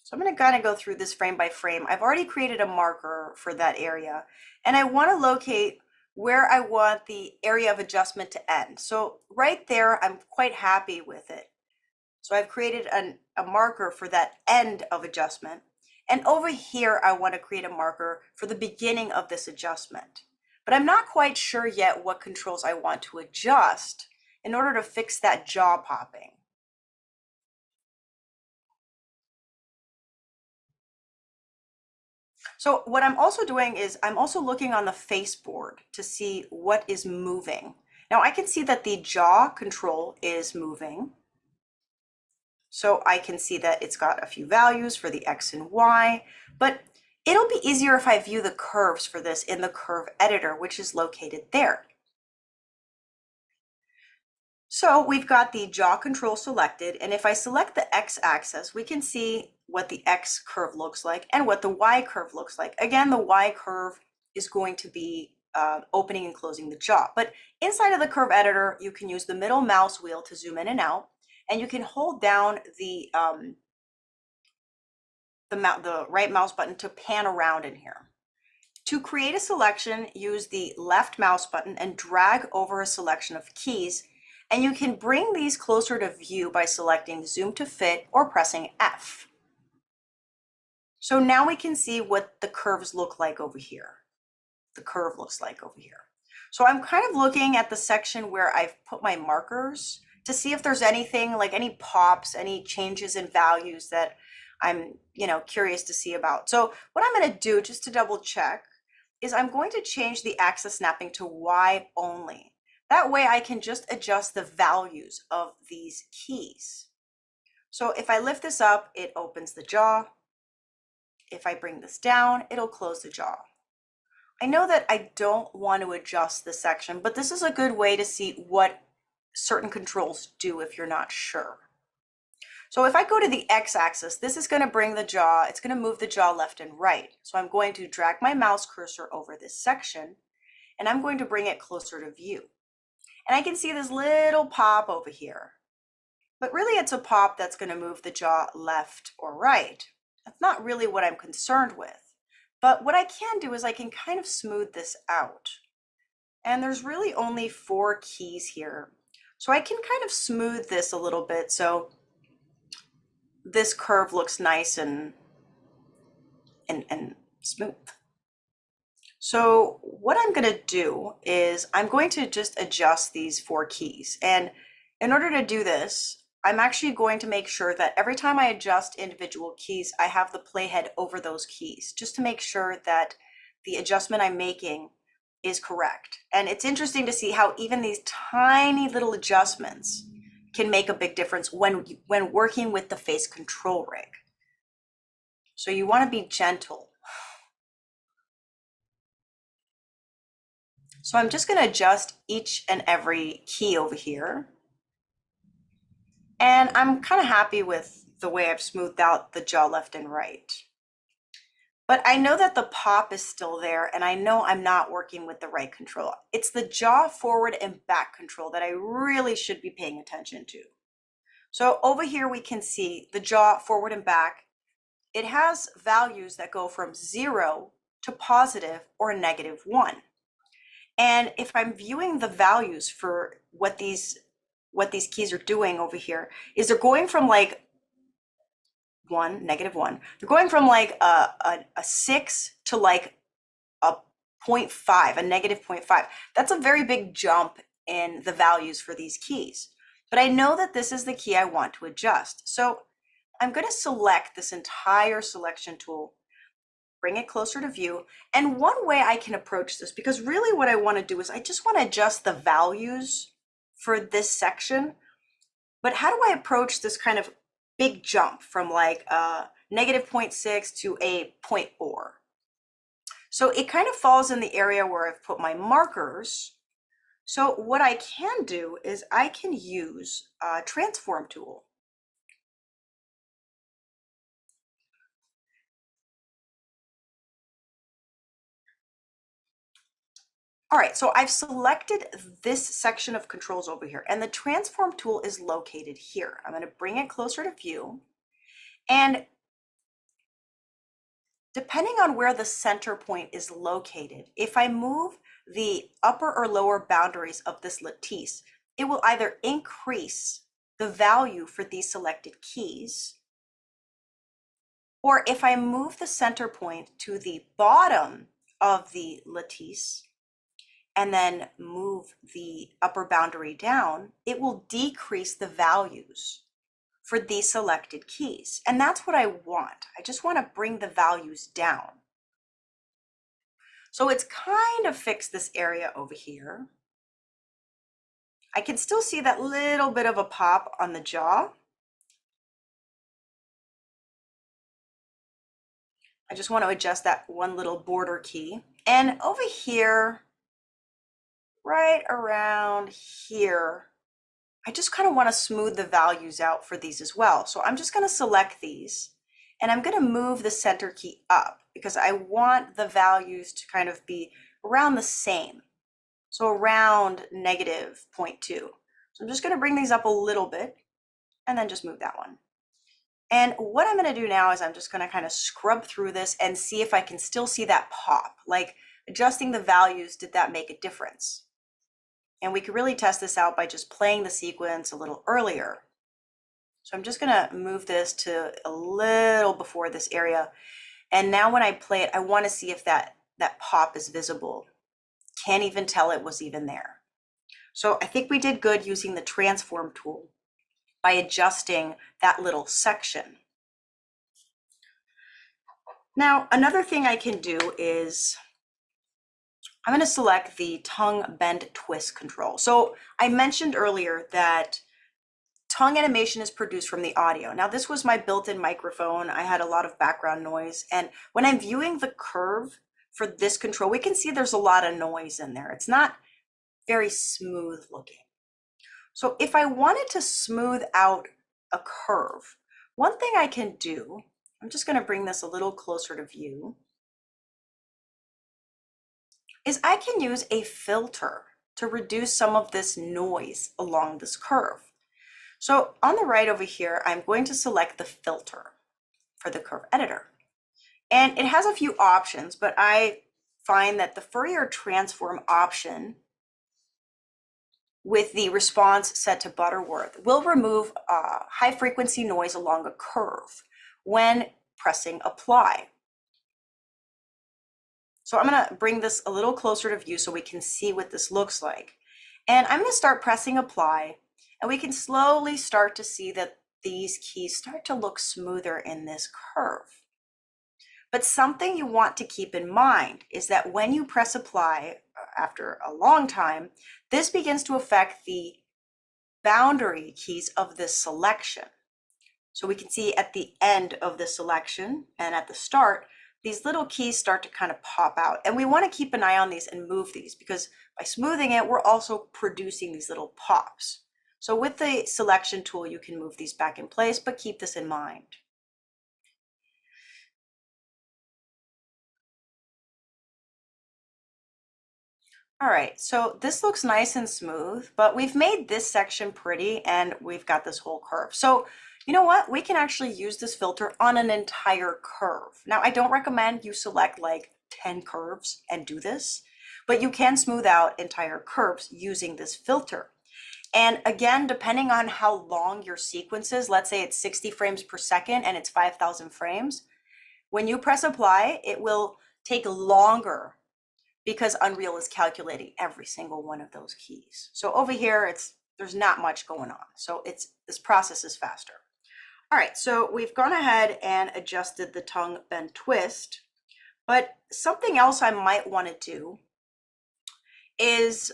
So I'm going to kind of go through this frame by frame. I've already created a marker for that area, and I want to locate where I want the area of adjustment to end. So right there, I'm quite happy with it. So I've created a marker for that end of adjustment. And over here, I want to create a marker for the beginning of this adjustment. But I'm not quite sure yet what controls I want to adjust in order to fix that jaw popping. So what I'm also doing is I'm also looking on the face board to see what is moving. Now I can see that the jaw control is moving. So I can see that it's got a few values for the X and Y, but it'll be easier if I view the curves for this in the curve editor, which is located there. So we've got the jaw control selected, and if I select the X axis, we can see what the X curve looks like and what the Y curve looks like. Again, the Y curve is going to be opening and closing the jaw, but inside of the curve editor, you can use the middle mouse wheel to zoom in and out, and you can hold down the right mouse button to pan around in here. To create a selection, use the left mouse button and drag over a selection of keys, and you can bring these closer to view by selecting Zoom to Fit or pressing F. So now we can see what the curves look like over here. The curve looks like over here. So I'm kind of looking at the section where I've put my markers to see if there's anything like any pops, any changes in values that I'm, curious to see about. So what I'm going to do just to double check is I'm going to change the axis snapping to Y only. That way I can just adjust the values of these keys. So if I lift this up, it opens the jaw. If I bring this down, it'll close the jaw. I know that I don't want to adjust this section, but this is a good way to see what certain controls do if you're not sure. So if I go to the X axis, this is going to bring the jaw, it's going to move the jaw left and right. So I'm going to drag my mouse cursor over this section, and I'm going to bring it closer to view. And I can see this little pop over here, but really it's a pop that's going to move the jaw left or right. That's not really what I'm concerned with. But what I can do is I can kind of smooth this out. And there's really only 4 keys here. So I can kind of smooth this a little bit so this curve looks nice and smooth. So what I'm going to do is I'm going to just adjust these 4 keys. And in order to do this, I'm actually going to make sure that every time I adjust individual keys, I have the playhead over those keys, just to make sure that the adjustment I'm making is correct. And it's interesting to see how even these tiny little adjustments can make a big difference when working with the face control rig. So you want to be gentle. So I'm just going to adjust each and every key over here. And I'm kind of happy with the way I've smoothed out the jaw left and right. But I know that the pop is still there, and I know I'm not working with the right control. It's the jaw forward and back control that I really should be paying attention to. So over here we can see the jaw forward and back. It has values that go from 0 to positive or -1. And if I'm viewing the values for what these keys are doing over here, is they're going from like -1. They're going from like a 6 to like a 0.5, a -0.5. That's a very big jump in the values for these keys. But I know that this is the key I want to adjust. So I'm going to select this entire selection tool, bring it closer to view. And one way I can approach this, because really what I want to do is I just want to adjust the values for this section. But how do I approach this kind of big jump from like negative 0.6 to a 0.4? So it kind of falls in the area where I've put my markers. So what I can do is I can use a transform tool. All right, so I've selected this section of controls over here, and the transform tool is located here. I'm going to bring it closer to view. And depending on where the center point is located, if I move the upper or lower boundaries of this lattice, it will either increase the value for these selected keys, or if I move the center point to the bottom of the lattice and then move the upper boundary down, it will decrease the values for these selected keys. And that's what I want. I just want to bring the values down. So it's kind of fixed this area over here. I can still see that little bit of a pop on the jaw. I just want to adjust that one little border key. And over here, right around here, I just kind of want to smooth the values out for these as well. So I'm just going to select these and I'm going to move the center key up because I want the values to kind of be around the same. So around negative 0.2. So I'm just going to bring these up a little bit and then just move that one. And what I'm going to do now is I'm just going to kind of scrub through this and see if I can still see that pop, like adjusting the values, did that make a difference? And we could really test this out by just playing the sequence a little earlier. So I'm just going to move this to a little before this area. And now when I play it, I want to see if that pop is visible. Can't even tell it was even there. So I think we did good using the transform tool by adjusting that little section. Now, another thing I can do is I'm going to select the tongue bend twist control. So I mentioned earlier that tongue animation is produced from the audio. Now this was my built-in microphone. I had a lot of background noise. And when I'm viewing the curve for this control, we can see there's a lot of noise in there. It's not very smooth looking. So if I wanted to smooth out a curve, one thing I can do, I'm just going to bring this a little closer to view, is I can use a filter to reduce some of this noise along this curve. So on the right over here, I'm going to select the filter for the curve editor. And it has a few options, but I find that the Fourier transform option with the response set to Butterworth will remove high frequency noise along a curve when pressing apply. So I'm going to bring this a little closer to view so we can see what this looks like. And I'm going to start pressing apply, and we can slowly start to see that these keys start to look smoother in this curve. But something you want to keep in mind is that when you press apply after a long time, this begins to affect the boundary keys of this selection. So we can see at the end of the selection and at the start, these little keys start to kind of pop out. And we want to keep an eye on these and move these because by smoothing it, we're also producing these little pops. So with the selection tool, you can move these back in place, but keep this in mind. All right, so this looks nice and smooth, but we've made this section pretty and we've got this whole curve. So you know what? We can actually use this filter on an entire curve. Now, I don't recommend you select like 10 curves and do this, but you can smooth out entire curves using this filter. And again, depending on how long your sequence is, let's say it's 60 frames per second and it's 5,000 frames, when you press apply, it will take longer because Unreal is calculating every single one of those keys. So over here, there's not much going on. So this process is faster. All right, so we've gone ahead and adjusted the tongue bend twist, but something else I might want to do is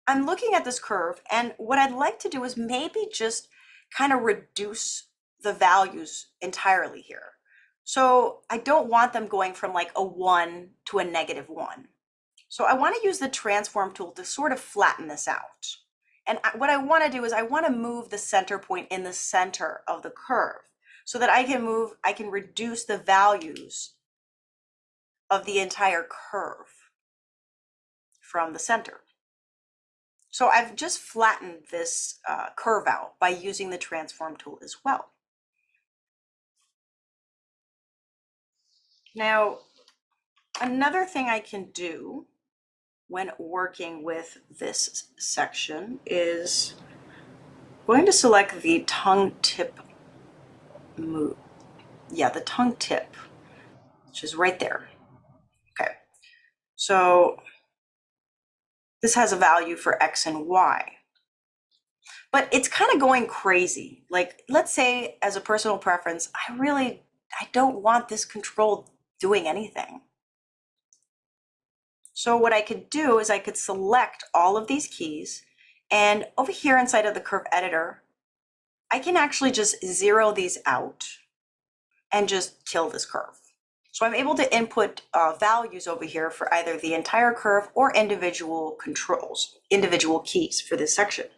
I'm looking at this curve, and what I'd like to do is maybe just kind of reduce the values entirely here. So I don't want them going from like a 1 to a -1. So I want to use the transform tool to sort of flatten this out. And what I want to do is I want to move the center point in the center of the curve so that I can reduce the values of the entire curve from the center. So I've just flattened this curve out by using the transform tool as well. Now, another thing I can do when working with this section is going to select the tongue tip move. Yeah, the tongue tip, which is right there. Okay, so this has a value for X and Y. But it's kind of going crazy. Like, let's say as a personal preference, I don't want this control doing anything. So what I could do is I could select all of these keys, and over here inside of the curve editor, I can actually just zero these out and just kill this curve. So I'm able to input values over here for either the entire curve or individual controls, individual keys for this section.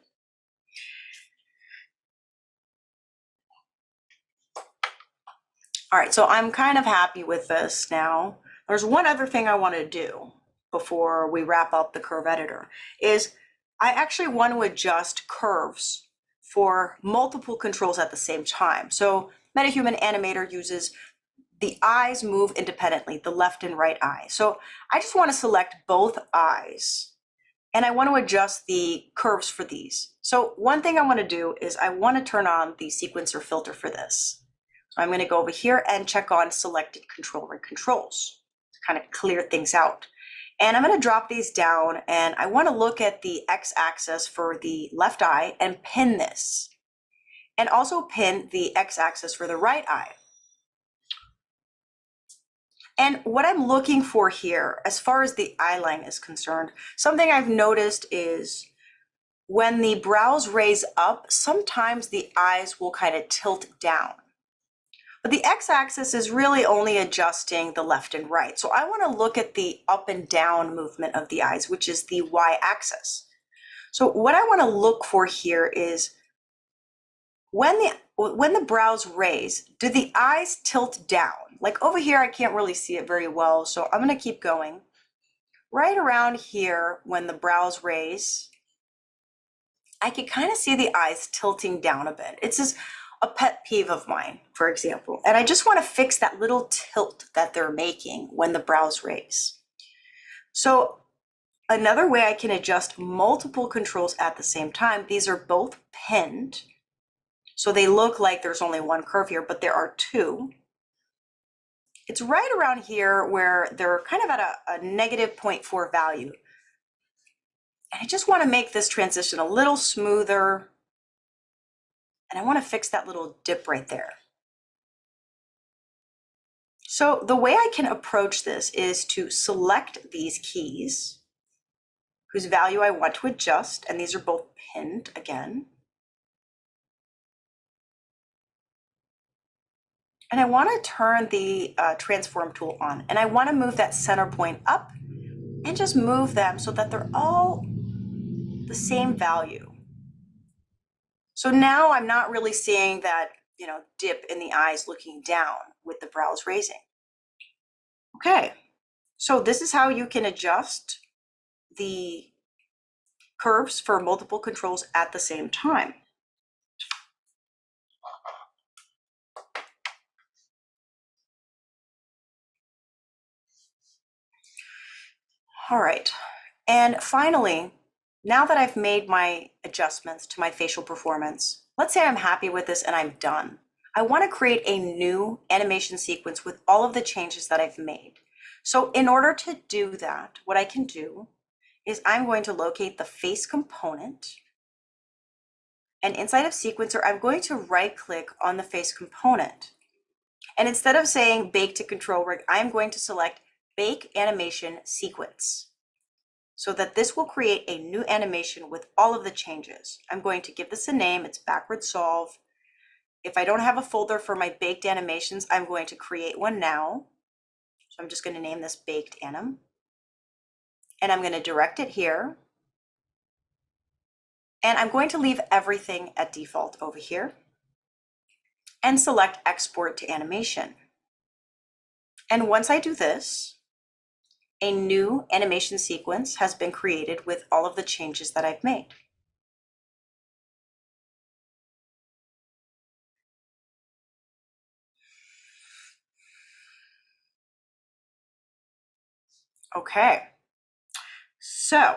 All right, so I'm kind of happy with this now. There's one other thing I want to do before we wrap up the curve editor is I actually want to adjust curves for multiple controls at the same time. So MetaHuman Animator uses the eyes move independently, the left and right eye. So I just want to select both eyes and I want to adjust the curves for these. So one thing I want to do is I want to turn on the sequencer filter for this. So I'm going to go over here and check on selected controller controls to kind of clear things out. And I'm going to drop these down and I want to look at the x-axis for the left eye and pin this. And also pin the x-axis for the right eye. And what I'm looking for here, as far as the eye line is concerned, something I've noticed is when the brows raise up, sometimes the eyes will kind of tilt down. But the x-axis is really only adjusting the left and right. So I want to look at the up and down movement of the eyes, which is the y-axis. So what I want to look for here is when the brows raise, do the eyes tilt down? Like over here, I can't really see it very well, so I'm going to keep going. Right around here, when the brows raise, I can kind of see the eyes tilting down a bit. It's just a pet peeve of mine, for example. And I just want to fix that little tilt that they're making when the brows raise. So another way I can adjust multiple controls at the same time, these are both pinned. So they look like there's only one curve here, but there are two. It's right around here where they're kind of at a -0.4 value. And I just want to make this transition a little smoother. And I want to fix that little dip right there. So the way I can approach this is to select these keys whose value I want to adjust, and these are both pinned again. And I want to turn the transform tool on, and I want to move that center point up and just move them so that they're all the same value. So now I'm not really seeing that, dip in the eyes looking down with the brows raising. Okay, so this is how you can adjust the curves for multiple controls at the same time. All right, and finally, now that I've made my adjustments to my facial performance, let's say I'm happy with this and I'm done. I want to create a new animation sequence with all of the changes that I've made. So in order to do that, what I can do is I'm going to locate the face component. And inside of Sequencer, I'm going to right click on the face component. And instead of saying bake to control rig, I'm going to select bake animation sequence, so that this will create a new animation with all of the changes. I'm going to give this a name, it's backward solve. If I don't have a folder for my baked animations, I'm going to create one now. So I'm just going to name this baked anim. And I'm going to direct it here. And I'm going to leave everything at default over here and select export to animation. And once I do this, a new animation sequence has been created with all of the changes that I've made. Okay, so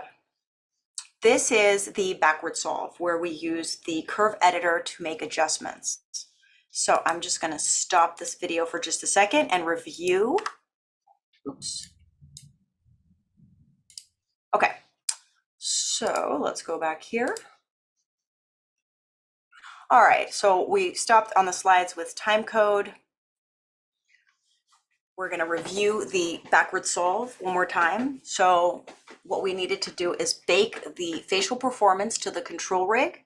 this is the backward solve where we use the curve editor to make adjustments. So I'm just going to stop this video for just a second and review. Oops. Okay, so let's go back here. All right, so we stopped on the slides with time code. We're going to review the backward solve one more time. So what we needed to do is bake the facial performance to the control rig.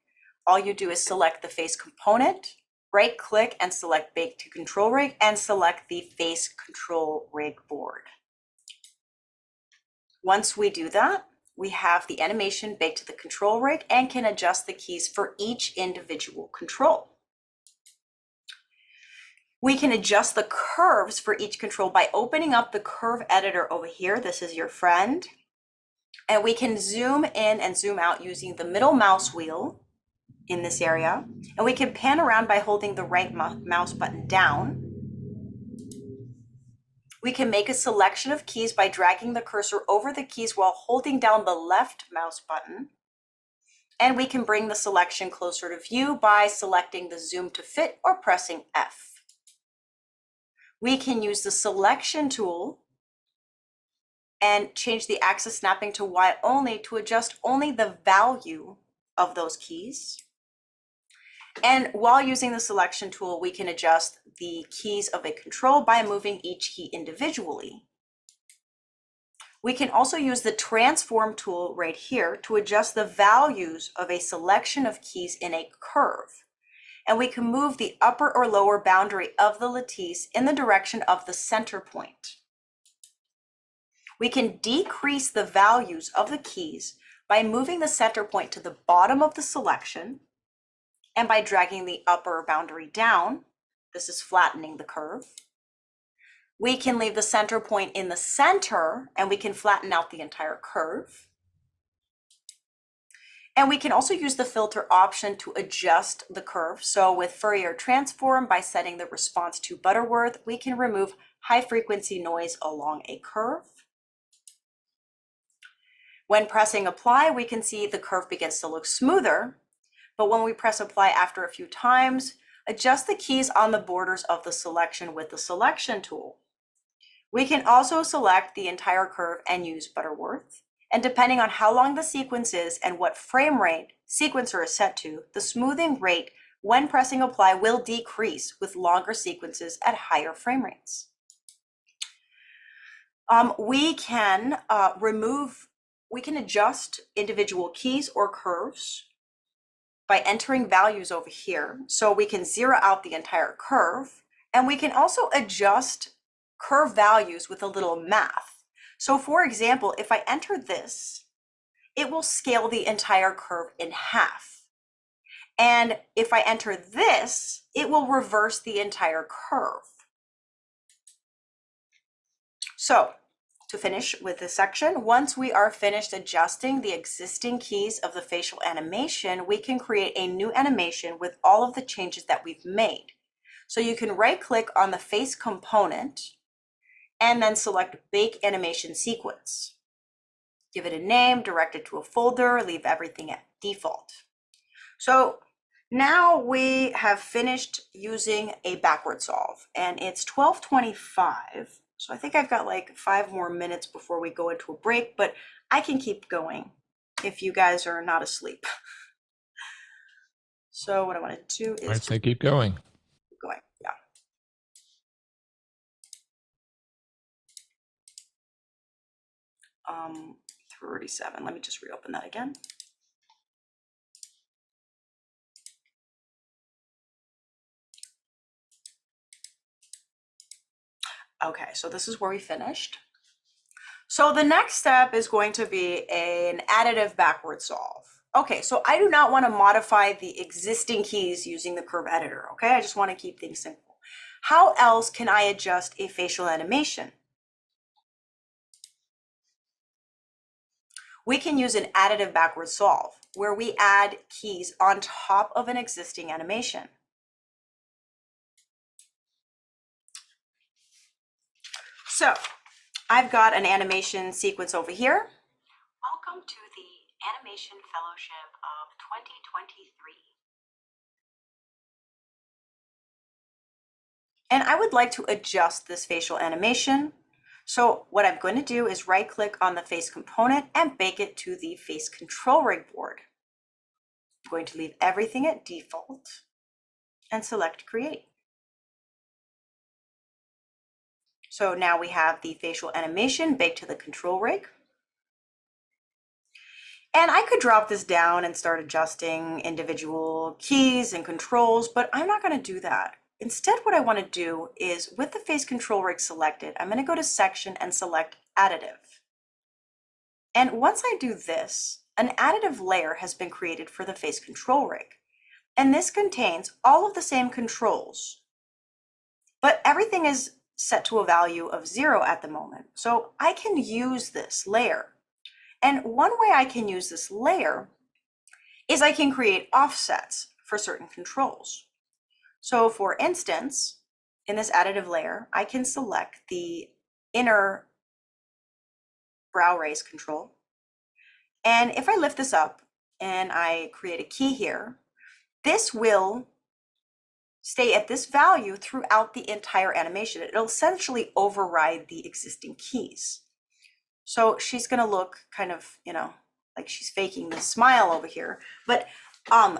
All you do is select the face component, right click and select bake to control rig, and select the face control rig board. Once we do that, we have the animation baked to the control rig and can adjust the keys for each individual control. We can adjust the curves for each control by opening up the curve editor over here. This is your friend. And we can zoom in and zoom out using the middle mouse wheel in this area. And we can pan around by holding the right mouse button down. We can make a selection of keys by dragging the cursor over the keys while holding down the left mouse button. And we can bring the selection closer to view by selecting the zoom to fit or pressing F. We can use the selection tool and change the axis snapping to Y only to adjust only the value of those keys. And while using the selection tool, we can adjust the keys of a control by moving each key individually. We can also use the transform tool right here to adjust the values of a selection of keys in a curve. And we can move the upper or lower boundary of the lattice in the direction of the center point. We can decrease the values of the keys by moving the center point to the bottom of the selection and by dragging the upper boundary down. This is flattening the curve. We can leave the center point in the center and we can flatten out the entire curve. And we can also use the filter option to adjust the curve. So with Fourier transform, by setting the response to Butterworth, we can remove high frequency noise along a curve. When pressing apply, we can see the curve begins to look smoother. But when we press apply after a few times, adjust the keys on the borders of the selection with the selection tool. We can also select the entire curve and use Butterworth. And depending on how long the sequence is and what frame rate Sequencer is set to, the smoothing rate when pressing apply will decrease with longer sequences at higher frame rates. We can adjust individual keys or curves by entering values over here. So we can zero out the entire curve, and we can also adjust curve values with a little math. So for example, if I enter this, it will scale the entire curve in half. And if I enter this, it will reverse the entire curve. So to finish with this section, once we are finished adjusting the existing keys of the facial animation, we can create a new animation with all of the changes that we've made. So you can right click on the face component and then select Bake Animation Sequence. Give it a name, direct it to a folder, leave everything at default. So now we have finished using a backward solve, and it's 12:25. So I think I've got like 5 more minutes before we go into a break, but I can keep going if you guys are not asleep. So what I want to do is I'd say keep going. keep going. Yeah. 37. Let me just reopen that again. Okay, so this is where we finished. So the next step is going to be an additive backward solve. Okay, so I do not want to modify the existing keys using the curve editor, okay? I just want to keep things simple. How else can I adjust a facial animation? We can use an additive backward solve where we add keys on top of an existing animation. So I've got an animation sequence over here. Welcome to the Animation Fellowship of 2023. And I would like to adjust this facial animation. So what I'm going to do is right click on the face component and bake it to the face control rig board. I'm going to leave everything at default and select create. So now we have the facial animation baked to the control rig. And I could drop this down and start adjusting individual keys and controls, but I'm not going to do that. Instead, what I want to do is with the face control rig selected, I'm going to go to section and select additive. And once I do this, an additive layer has been created for the face control rig. And this contains all of the same controls, but everything is set to a value of 0 at the moment. So I can use this layer. And one way I can use this layer is I can create offsets for certain controls. So for instance, in this additive layer, I can select the inner brow raise control. And if I lift this up and I create a key here, this will stay at this value throughout the entire animation. It'll essentially override the existing keys. So she's going to look kind of, like she's faking the smile over here. But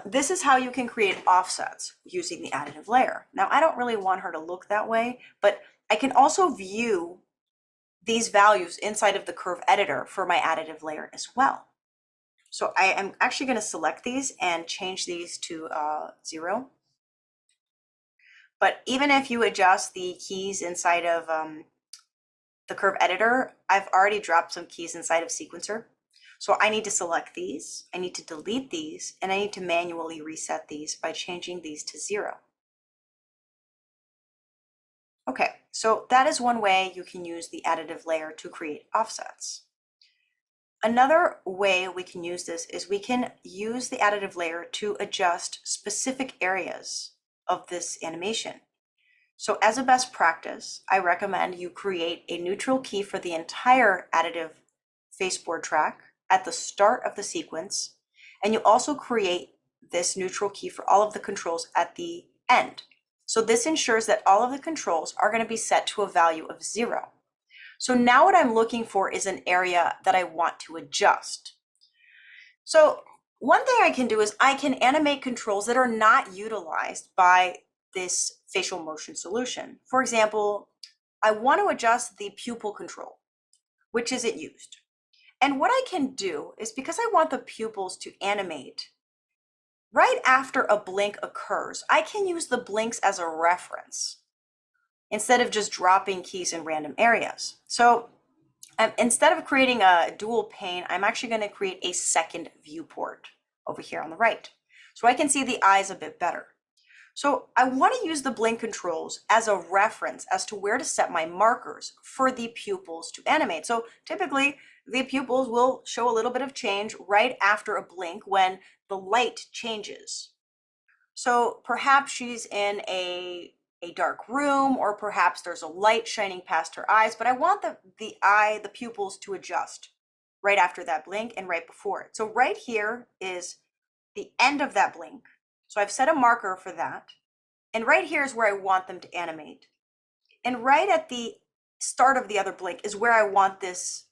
this is how you can create offsets using the additive layer. Now, I don't really want her to look that way, but I can also view these values inside of the curve editor for my additive layer as well. So I am actually going to select these and change these to 0. But even if you adjust the keys inside of the curve editor, I've already dropped some keys inside of sequencer. So I need to select these, I need to delete these, and I need to manually reset these by changing these to 0. Okay, so that is one way you can use the additive layer to create offsets. Another way we can use this is we can use the additive layer to adjust specific areas of this animation. So as a best practice, I recommend you create a neutral key for the entire additive faceboard track at the start of the sequence, and you also create this neutral key for all of the controls at the end. So this ensures that all of the controls are going to be set to a value of 0. So now what I'm looking for is an area that I want to adjust. So one thing I can do is I can animate controls that are not utilized by this facial motion solution. For example, I want to adjust the pupil control, which isn't used. And what I can do is, because I want the pupils to animate right after a blink occurs, I can use the blinks as a reference instead of just dropping keys in random areas. So instead of creating a dual pane, I'm actually going to create a second viewport over here on the right. So I can see the eyes a bit better. So I want to use the blink controls as a reference as to where to set my markers for the pupils to animate. So typically the pupils will show a little bit of change right after a blink when the light changes. So perhaps she's in a dark room, or perhaps there's a light shining past her eyes, but I want the pupils to adjust right after that blink and right before it. So right here is the end of that blink. So I've set a marker for that. And right here is where I want them to animate. And right at the start of the other blink is where I want this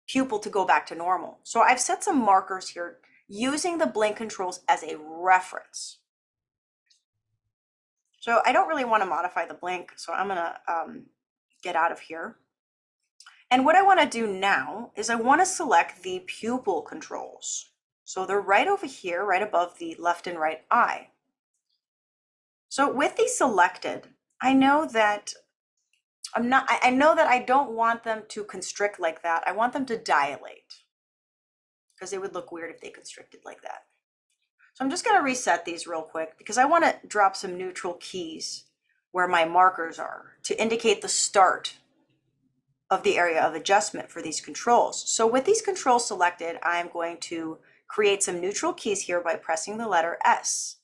pupil to go back to normal. So I've set some markers here using the blink controls as a reference. So I don't really want to modify the blink, so I'm gonna get out of here. And what I want to do now is I want to select the pupil controls. So they're right over here, right above the left and right eye. So with these selected, I know that I don't want them to constrict like that. I want them to dilate because it would look weird if they constricted like that. So I'm just going to reset these real quick because I want to drop some neutral keys where my markers are to indicate the start of the area of adjustment for these controls. So with these controls selected, I'm going to create some neutral keys here by pressing the letter S.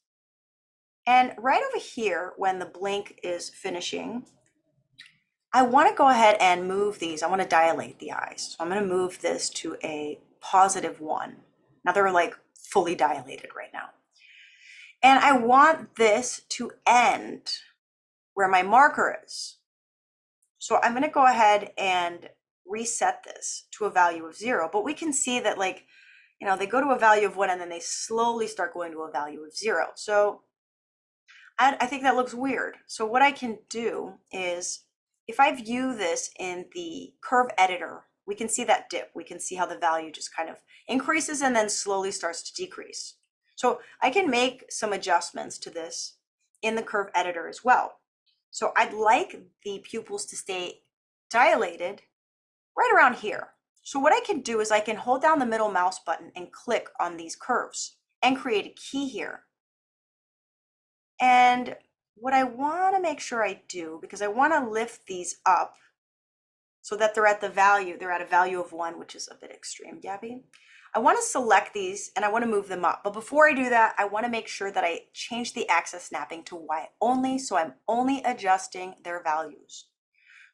And right over here, when the blink is finishing, I want to go ahead and move these. I want to dilate the eyes. So I'm going to move this to a +1. Now they're like fully dilated right now. And I want this to end where my marker is. So I'm going to go ahead and reset this to a value of 0. But we can see that, like, you know, they go to a value of 1 and then they slowly start going to a value of 0. So I think that looks weird. So what I can do is, if I view this in the curve editor, we can see that dip. We can see how the value just kind of increases and then slowly starts to decrease. So I can make some adjustments to this in the curve editor as well. So I'd like the pupils to stay dilated right around here. So what I can do is I can hold down the middle mouse button and click on these curves and create a key here. And what I want to make sure I do, because I want to lift these up so that they're at a value of 1, which is a bit extreme, Gabby. I want to select these and I want to move them up. But before I do that, I want to make sure that I change the axis snapping to Y only, so I'm only adjusting their values.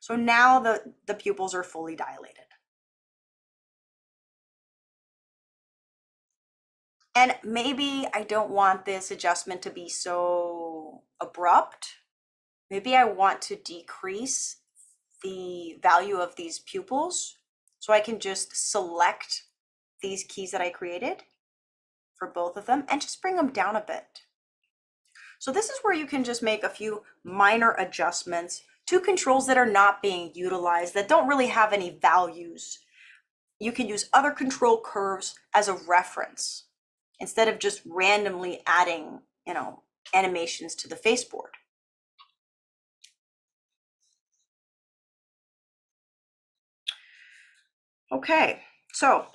So now the pupils are fully dilated. And maybe I don't want this adjustment to be so abrupt. Maybe I want to decrease the value of these pupils. So I can just select these keys that I created for both of them and just bring them down a bit. So this is where you can just make a few minor adjustments to controls that are not being utilized, that don't really have any values. You can use other control curves as a reference instead of just randomly adding, you know, animations to the faceboard. Okay, so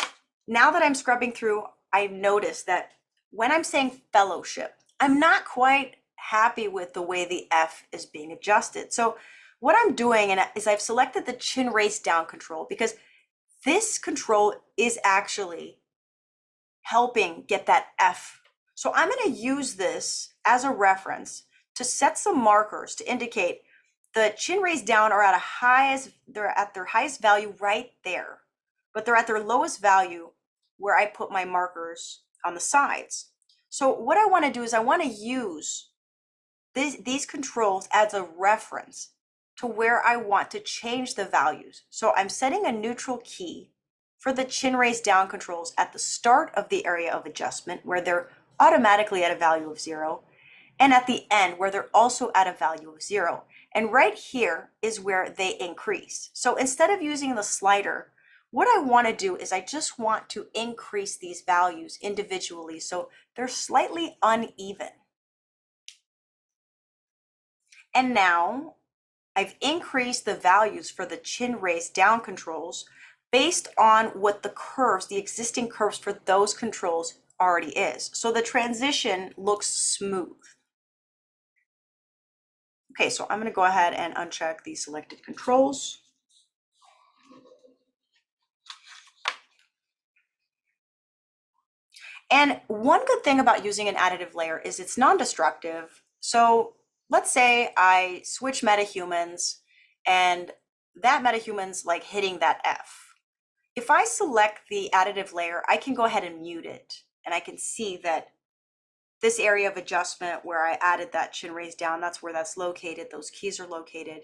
now that I'm scrubbing through, I've noticed that when I'm saying fellowship, I'm not quite happy with the way the F is being adjusted. So what I'm doing is I've selected the chin raise down control because this control is actually helping get that F. So I'm going to use this as a reference to set some markers to indicate the chin raise down are they're at their highest value right there, but they're at their lowest value where I put my markers on the sides. So what I want to do is I want to use these controls as a reference to where I want to change the values. So I'm setting a neutral key for the chin raise down controls at the start of the area of adjustment where they're automatically at a value of 0, and at the end where they're also at a value of 0. And right here is where they increase. So instead of using the slider, what I want to do is I just want to increase these values individually so they're slightly uneven. And now I've increased the values for the chin raise down controls based on what the existing curves for those controls already is. So the transition looks smooth. Okay, so I'm going to go ahead and uncheck the selected controls. And one good thing about using an additive layer is it's non-destructive. So let's say I switch MetaHumans and that MetaHuman's like hitting that F. If I select the additive layer, I can go ahead and mute it. And I can see that this area of adjustment where I added that chin raise down, that's where that's located. Those keys are located.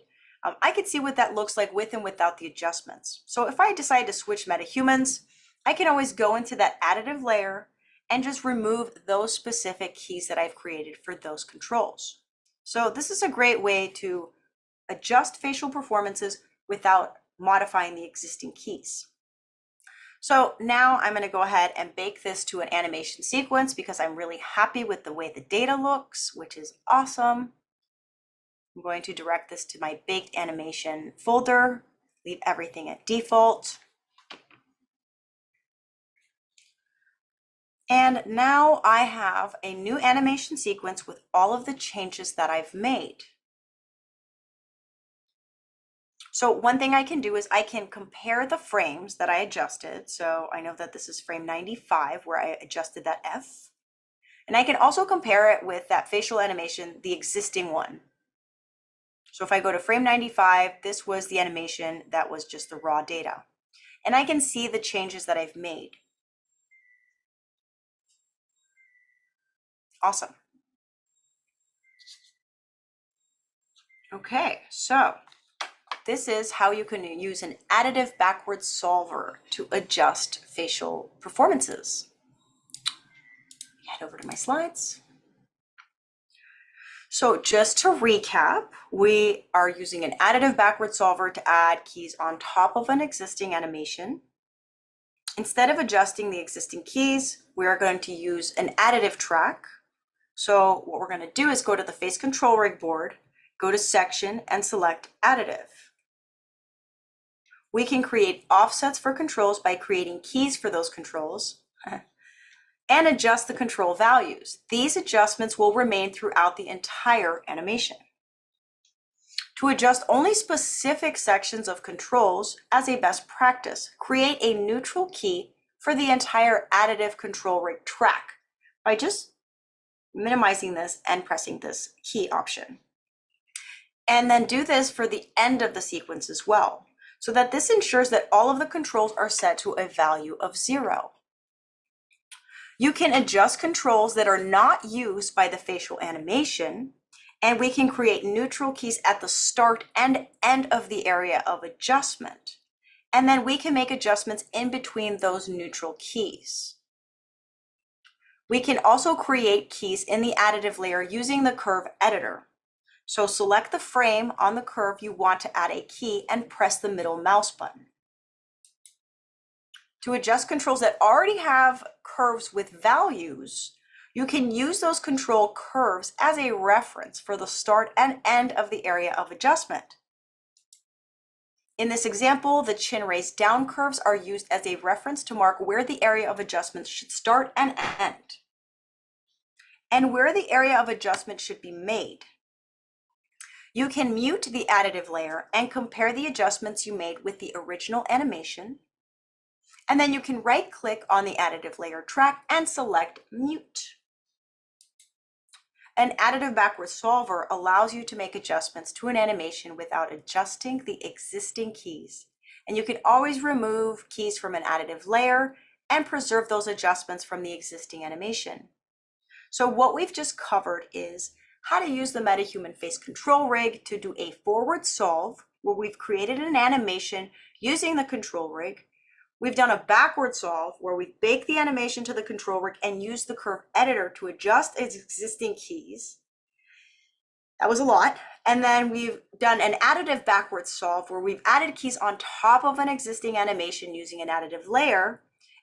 I can see what that looks like with and without the adjustments. So if I decide to switch MetaHumans, I can always go into that additive layer and just remove those specific keys that I've created for those controls. So this is a great way to adjust facial performances without modifying the existing keys. So now I'm going to go ahead and bake this to an animation sequence because I'm really happy with the way the data looks, which is awesome. I'm going to direct this to my baked animation folder, leave everything at default. And now I have a new animation sequence with all of the changes that I've made. So one thing I can do is I can compare the frames that I adjusted. So I know that this is frame 95 where I adjusted that F. And I can also compare it with that facial animation, the existing one. So if I go to frame 95, this was the animation that was just the raw data. And I can see the changes that I've made. Awesome. Okay, so this is how you can use an additive backwards solver to adjust facial performances. Head over to my slides. So just to recap, we are using an additive backwards solver to add keys on top of an existing animation. Instead of adjusting the existing keys, we are going to use an additive track. So what we're going to do is go to the face control rig board, go to section and select additive. We can create offsets for controls by creating keys for those controls and adjust the control values. These adjustments will remain throughout the entire animation. To adjust only specific sections of controls as a best practice, create a neutral key for the entire additive control rig track by just minimizing this and pressing this key option. And then do this for the end of the sequence as well, so that this ensures that all of the controls are set to a value of 0. You can adjust controls that are not used by the facial animation, and we can create neutral keys at the start and end of the area of adjustment. And then we can make adjustments in between those neutral keys. We can also create keys in the additive layer using the curve editor. So select the frame on the curve you want to add a key and press the middle mouse button. To adjust controls that already have curves with values, you can use those control curves as a reference for the start and end of the area of adjustment. In this example, the chin raise down curves are used as a reference to mark where the area of adjustment should start and end, and where the area of adjustment should be made. You can mute the additive layer and compare the adjustments you made with the original animation. And then you can right-click on the additive layer track and select Mute. An additive backwards solver allows you to make adjustments to an animation without adjusting the existing keys. And you can always remove keys from an additive layer and preserve those adjustments from the existing animation. So what we've just covered is how to use the MetaHuman face control rig to do a forward solve where we've created an animation using the control rig. We've done a backward solve where we bake the animation to the control rig and use the curve editor to adjust its existing keys. That was a lot. And then we've done an additive backward solve where we've added keys on top of an existing animation using an additive layer.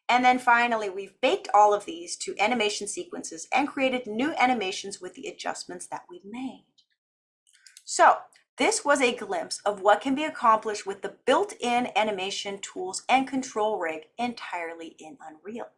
And then finally, we've baked all of these to animation sequences and created new animations with the adjustments that we've made. So this was a glimpse of what can be accomplished with the built-in animation tools and control rig entirely in Unreal.